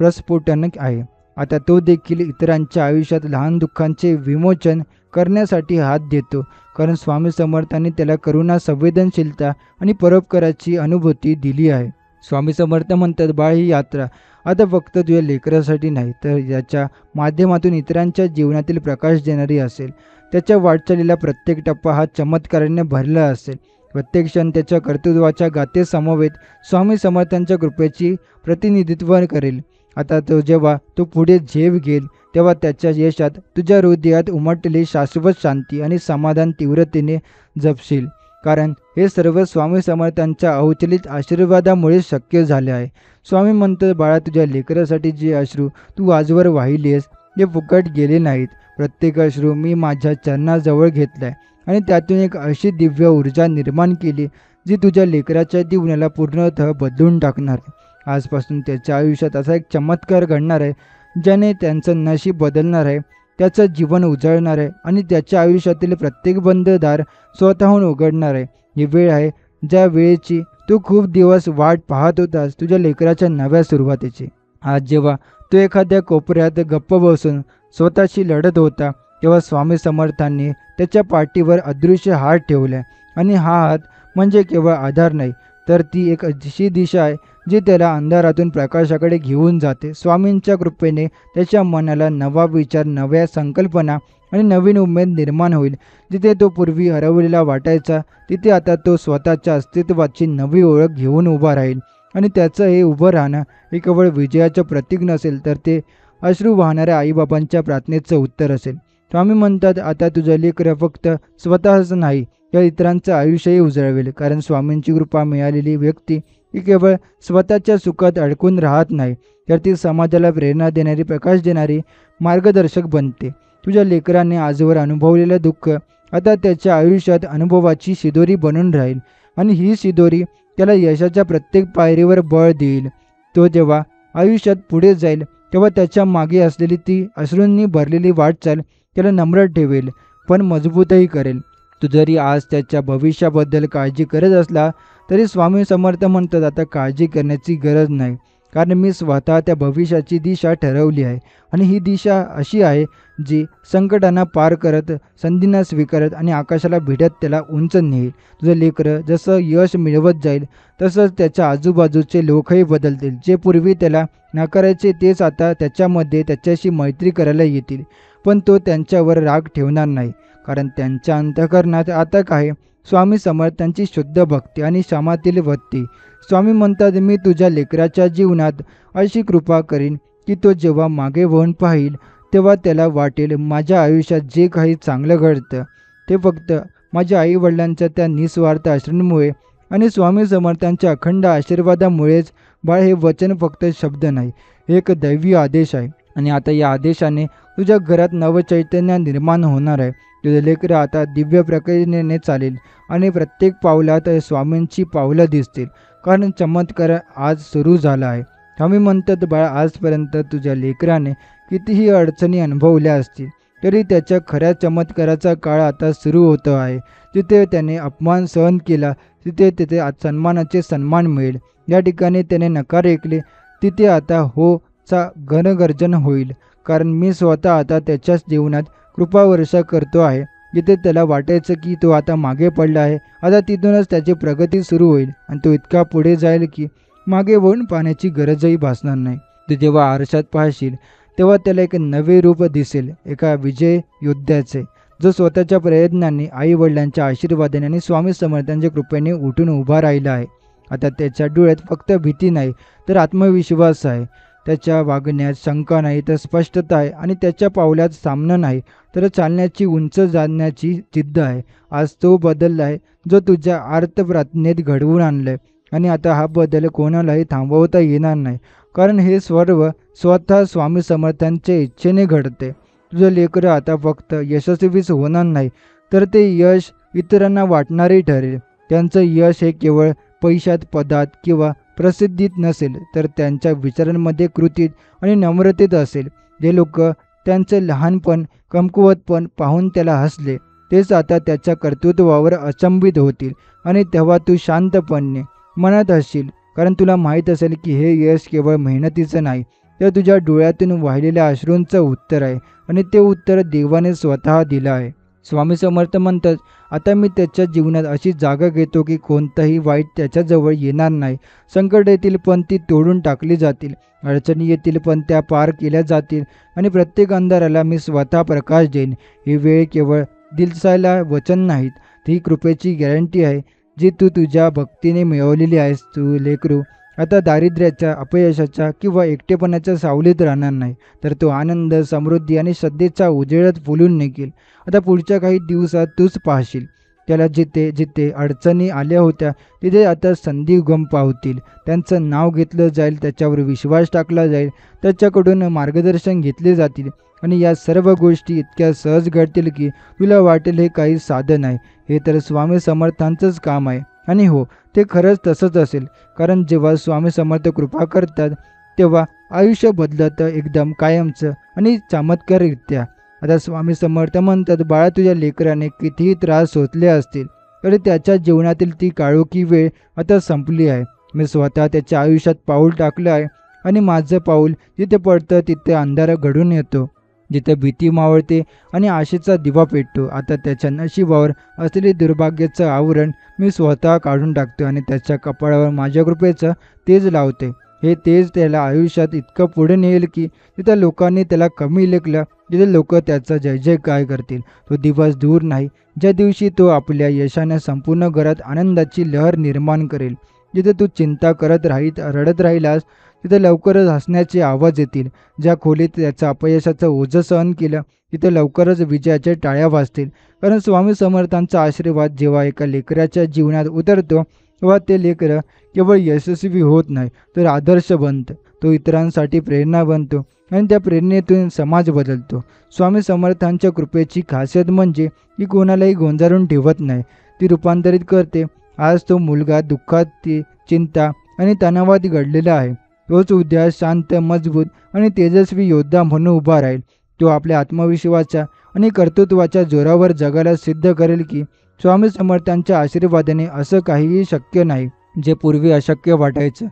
प्रस्फुटन आहे. आता तो देखील इतरांच्या आयुष्यात लहान दुःखांचे विमोचन करण्यासाठी हात देतो, कारण स्वामी समर्थांनी त्याला करुणा, संवेदनशीलता आणि परोपकाराची अनुभूती दिली आहे. स्वामी समर्थ म्हणतात, बाळ, ही यात्रा आता फक्त तुझ्या लेकरासाठी नाही, तर याच्या माध्यमातून इतरांच्या जीवनातील प्रकाश देणारी असेल. त्याच्या वाटचालीला प्रत्येक टप्पा हा चमत्काराने भरला असेल. प्रत्येक क्षण त्याच्या कर्तृत्वाच्या गाथेसमवेत स्वामी समर्थांच्या कृपेची प्रतिनिधित्व करेल. आता जेव्हा तो पुढे झेप घेईल तेव्हा त्याच्या यशात तुझ्या हृदयात उमटलेली शाश्वत शांती आणि समाधान तीव्रतेने जपशील, कारण हे सर्व स्वामी समर्थांच्या अवचलित आशीर्वादामुळे शक्य झाले आहे. स्वामी म्हणतात, बाळा, तुझ्या लेकरासाठी जे अश्रू तू आजवर वाहिलेस ते फुकट गेले नाहीत. प्रत्येक अश्रू मी माझ्या चरणाजवळ घेतलाय आणि त्यातून एक अशी दिव्य ऊर्जा निर्माण केली जी तुझ्या लेकराच्या जीवनाला पूर्णतः बदलून टाकणार आहे. आजपासून त्याच्या आयुष्यात असा एक चमत्कार घडणार आहे ज्याने त्यांचं नशीब बदलणार आहे, त्याचं जीवन उजळणार आहे आणि त्याच्या आयुष्यातील प्रत्येक बंद दार स्वतःहून उघडणार आहे. ही वेळ आहे ज्या वेळेची तू खूप दिवस वाट पाहत होतास, तुझ्या लेकराच्या नव्या सुरुवातीची. आज जेव्हा तो एखाद्या कोपऱ्यात गप्प बसून स्वतःशी लढत होता तेव्हा स्वामी समर्थांनी त्याच्या पाठीवर अदृश्य हात ठेवला आणि हा हात म्हणजे केवळ आधार नाही, तर ती एक अशी दिशा आहे जी त्याला अंधारातून प्रकाशाकडे घेऊन जाते. स्वामींच्या कृपेने त्याच्या मनाला नवा विचार, नव्या संकल्पना आणि नवीन उमेद निर्माण होईल. जिथे तो पूर्वी हरवलेला वाटायचा, तिथे आता तो स्वतःच्या अस्तित्वाची नवी ओळख घेऊन उभा राहील. आणि त्याचं हे उभं राहणं हे केवळ विजयाचं प्रतीक नसेल, तर ते अश्रू वाहणाऱ्या आईबाबांच्या प्रार्थनेचं उत्तर असेल. स्वामी म्हणतात, आता तुझं लेकरं फक्त स्वतःच नाही, तर इतरांचं आयुष्यही उजळवेल. कारण स्वामींची कृपा मिळालेली व्यक्ती ही केवळ स्वतःच्या सुखात अडकून राहत नाही, तर ती समाजाला प्रेरणा देणारी, प्रकाश देणारी मार्गदर्शक बनते. तुझ्या लेकराने आजवर अनुभवलेलं दुःख आता त्याच्या आयुष्यात अनुभवाची शिदोरी बनून राहील आणि ही शिदोरी त्याला यशाच्या प्रत्येक पायरीवर बळ देईल. तो जेव्हा आयुष्यात पुढे जाईल, तेव्हा त्याच्या मागे असलेली ती अश्रूंनी भरलेली वाटचाल त्याला नम्र ठेवेल, पण मजबूतही करेल. तू जरी आज त्याच्या भविष्याबद्दल काळजी करत असला, तरी स्वामी समर्थ म्हणतात, आता काळजी करण्याची गरज नाही, कारण मी स्वतः त्या भविष्याची दिशा ठरवली आहे. आणि ही दिशा अशी आहे जी संकटांना पार करत, संधींना स्वीकारत आणि आकाशाला भिडत त्याला उंच नेईल. तुझं लेकरं जसं यश मिळवत जाईल, तसंच त्याच्या आजूबाजूचे लोकही बदलतील. जे पूर्वी त्याला नाकारायचे, तेच आता त्याच्याशी मैत्री करायला येतील. पण तो त्यांच्यावर राग ठेवणार नाही, कारण त्यांच्या अंतःकरणात आता काय, स्वामी समर्थांची शुद्ध भक्ती आणि क्षमातील वृत्ती. स्वामी म्हणतात, मी तुझ्या लेकराच्या जीवनात अशी कृपा करीन की तो जेव्हा मागे वळून पाहील, तेव्हा त्याला वाटेल, माझ्या आयुष्यात जे काही चांगलं घडतं ते फक्त माझ्या आईवडिलांच्या त्या निस्वार्थ आश्रमामुळे आणि स्वामी समर्थांच्या अखंड आशीर्वादामुळेच. बाळ, हे वचन फक्त शब्द नाही, हे एक दैवी आदेश आहे. आणि आता या आदेशाने तुझ्या घरात नवचैतन्य निर्माण होणार आहे. तुझं लेकरं आता दिव्य प्रक्रियेने चालेल आणि प्रत्येक पावलात स्वामींची पावलं दिसतील, कारण चमत्कार आज सुरू झाला आहे. स्वामी म्हणतात, बाळा, आजपर्यंत तुझ्या लेकराने कितीही अडचणी अनुभवल्या असतील, तरी त्याच्या खऱ्या चमत्काराचा काळ आता सुरू होतो आहे. जिथे त्याने अपमान सहन केला, तिथे तिथे आज सन्मानाचे सन्मान मिळेल. या ठिकाणी त्याने नकार ऐकले, तिथे आता हो चा घनगर्जन होईल. कारण मी स्वतः आता त्याच्याच जीवनात कृपावर्षा करतो आहे. जिथे त्याला वाटायचं की तो आता मागे पडला आहे, आता तिथूनच त्याची प्रगती सुरू होईल आणि तो इतका पुढे जाईल की मागे वळून पाहण्याची गरजही भासणार नाही. तू जेव्हा आरशात पाहशील, तेव्हा त्याला एक नवे रूप दिसेल, एका विजय योद्ध्याचे, जो स्वतःच्या प्रयत्नांनी, आईवडिलांच्या आशीर्वादाने आणि स्वामी समर्थांच्या कृपेने उठून उभा राहिला आहे. आता त्याच्या डोळ्यात फक्त भीती नाही, तर आत्मविश्वास आहे. त्याच्या वागण्यात शंका नाही, तर स्पष्टता आहे. आणि त्याच्या पावलात सामना नाही, तर चालण्याची, उंच जाण्याची जिद्द आहे. आज तो बदल आहे जो तुझ्या आर्त प्रार्थनेत घडवून आणलाय. आणि आता हा बदल कोणालाही थांबवता येणार नाही, कारण हे सर्व स्वतः स्वामी समर्थांच्या इच्छेने घडते. तुझं लेकरं आता फक्त यशस्वीच होणार नाही, तर ते यश इतरांना वाटणारे ठरेल. त्यांचं यश हे केवळ पैशात, पदात किंवा प्रसिद्धीत नसेल, तर त्यांच्या विचारांमध्ये, कृतीत आणि नम्रतेत असेल. जे लोक त्यांचं लहानपण, कमकुवतपण पाहून त्याला हसले, तेच आता त्याच्या कर्तृत्वावर अचंबित होतील. आणि तेव्हा तू शांतपणे मनात हसशील, कारण तुला माहीत असेल की हे यश केवळ मेहनतीचं नाही, तर तुझ्या डोळ्यातून वाहिलेल्या अश्रूंचं उत्तर आहे. आणि ते उत्तर देवाने स्वतः दिलं आहे. स्वामी समर्थ म्हणतात, आता मी त्याच्या जीवनात अशी जागा घेतो की कोणताही वाईट त्याच्याजवळ येणार नाही. संकट येतील, पण ती तोडून टाकली जातील. अडचणी येतील, पण त्या पार केल्या जातील. आणि प्रत्येक अंधाराला मी स्वतः प्रकाश देईन. ही वेळ केवळ दिवसाला वचन नाहीत, ती कृपेची गॅरंटी आहे, जी तू तुझ्या भक्तीने मिळवलेली आहेस. तू लेकरू आता दारिद्र्याच्या, अपयशाच्या किंवा एकटेपणाच्या सावलीत राहणार नाही, तर तो आनंद, समृद्धी आणि श्रद्धेचा उजेडात फुलून निघेल. आता पुढच्या काही दिवसात तूच पाहशील, त्याला जिथे जिथे अडचणी आल्या होत्या, तिथे आता संधी उगम पावतील. त्यांचं नाव घेतलं जाईल, त्याच्यावर विश्वास टाकला जाईल, त्याच्याकडून मार्गदर्शन घेतले जातील. आणि या सर्व गोष्टी इतक्या सहज घडतील की तुला वाटेल हे काही साधन आहे, हे तर स्वामी समर्थांचंच काम आहे. आणि हो, ते खरंच तसंच असेल, कारण जेव्हा स्वामी समर्थ कृपा करतात, तेव्हा आयुष्य बदलतं एकदम कायमचं आणि चमत्कारित्या. आता स्वामी समर्थ म्हणतात, बाळा, तुझ्या लेकराने कितीही त्रास सोसले असतील, तरी त्याच्या जीवनातील ती काळोखी वेळ आता संपली आहे. मी स्वतः त्याच्या आयुष्यात पाऊल टाकलं आहे आणि माझं पाऊल जिथे पडतं तिथे अंधार घडून येतो. जिथे भीती मावळते आणि आशेचा दिवा पेटतो. आता त्याच्या नशिबावर असलेले दुर्भाग्याचं आवरण मी स्वतः काढून टाकतो आणि त्याच्या कपाळावर माझ्या कृपेचं तेज लावते. हे तेज त्याला आयुष्यात इतकं पुढे नेईल की तिथं लोकांनी त्याला कमी लेखलं, तिथे लोक त्याचा जय जयकार करतील. तो दिवस दूर नाही ज्या दिवशी तो आपल्या यशाने संपूर्ण घरात आनंदाची लहर निर्माण करेल. जिथे तू चिंता करत रडत राहिलास तिथे लवकरच हसण्याचे आवाज येतील. ज्या खोलीत त्याचं अपयशाचं ओझं सहन केलं तिथे लवकरच विजयाच्या टाळ्या वाजतील. कारण स्वामी समर्थांचा आशीर्वाद जेव्हा एका लेकराच्या जीवनात उतरतो तेव्हा ते लेकरं केवळ यशस्वी होत नाही तर आदर्श बनतं. तो इतरांसाठी प्रेरणा बनतो आणि त्या प्रेरणेतून समाज बदलतो. स्वामी समर्थांच्या कृपेची खासियत म्हणजे की कोणालाही गोंजारून ठेवत नाही, ती रूपांतरित करते. आज तो मुलगा दुःखात, चिंता आणि तणावात घडलेला आहे. तोच उद्या शांत, मजबूत आणि तेजस्वी योद्धा म्हणून उभा राहील. तो आपल्या आत्मविश्वासाच्या आणि कर्तृत्वाच्या जोरावर जगाला सिद्ध करेल की स्वामी समर्थांच्या आशीर्वादाने असं काहीही शक्य नाही जे पूर्वी अशक्य वाटायचं.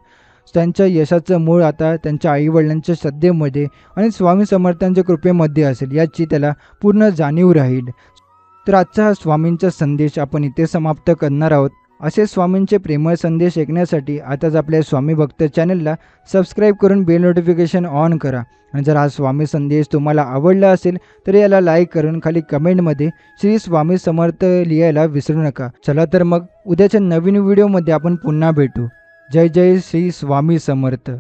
त्यांच्या यशाचं मूळ आता त्यांच्या आईवडिलांच्या श्रद्धेमध्ये आणि स्वामी समर्थांच्या कृपेमध्ये असेल याची त्याला पूर्ण जाणीव राहील. तर आजचा हा स्वामींचा संदेश आपण इथे समाप्त करणार आहोत. असे स्वामींचे प्रेमळ संदेश ऐकण्यासाठी आताच आपल्या स्वामी भक्त चॅनलला सबस्क्राईब करून बेल नोटिफिकेशन ऑन करा. आणि जर हा स्वामी संदेश तुम्हाला आवडला असेल तर याला लाईक करून खाली कमेंटमध्ये श्री स्वामी समर्थ लिहायला विसरू नका. चला तर मग उद्याच्या नवीन व्हिडिओमध्ये आपण पुन्हा भेटू. जय जय श्री स्वामी समर्थ.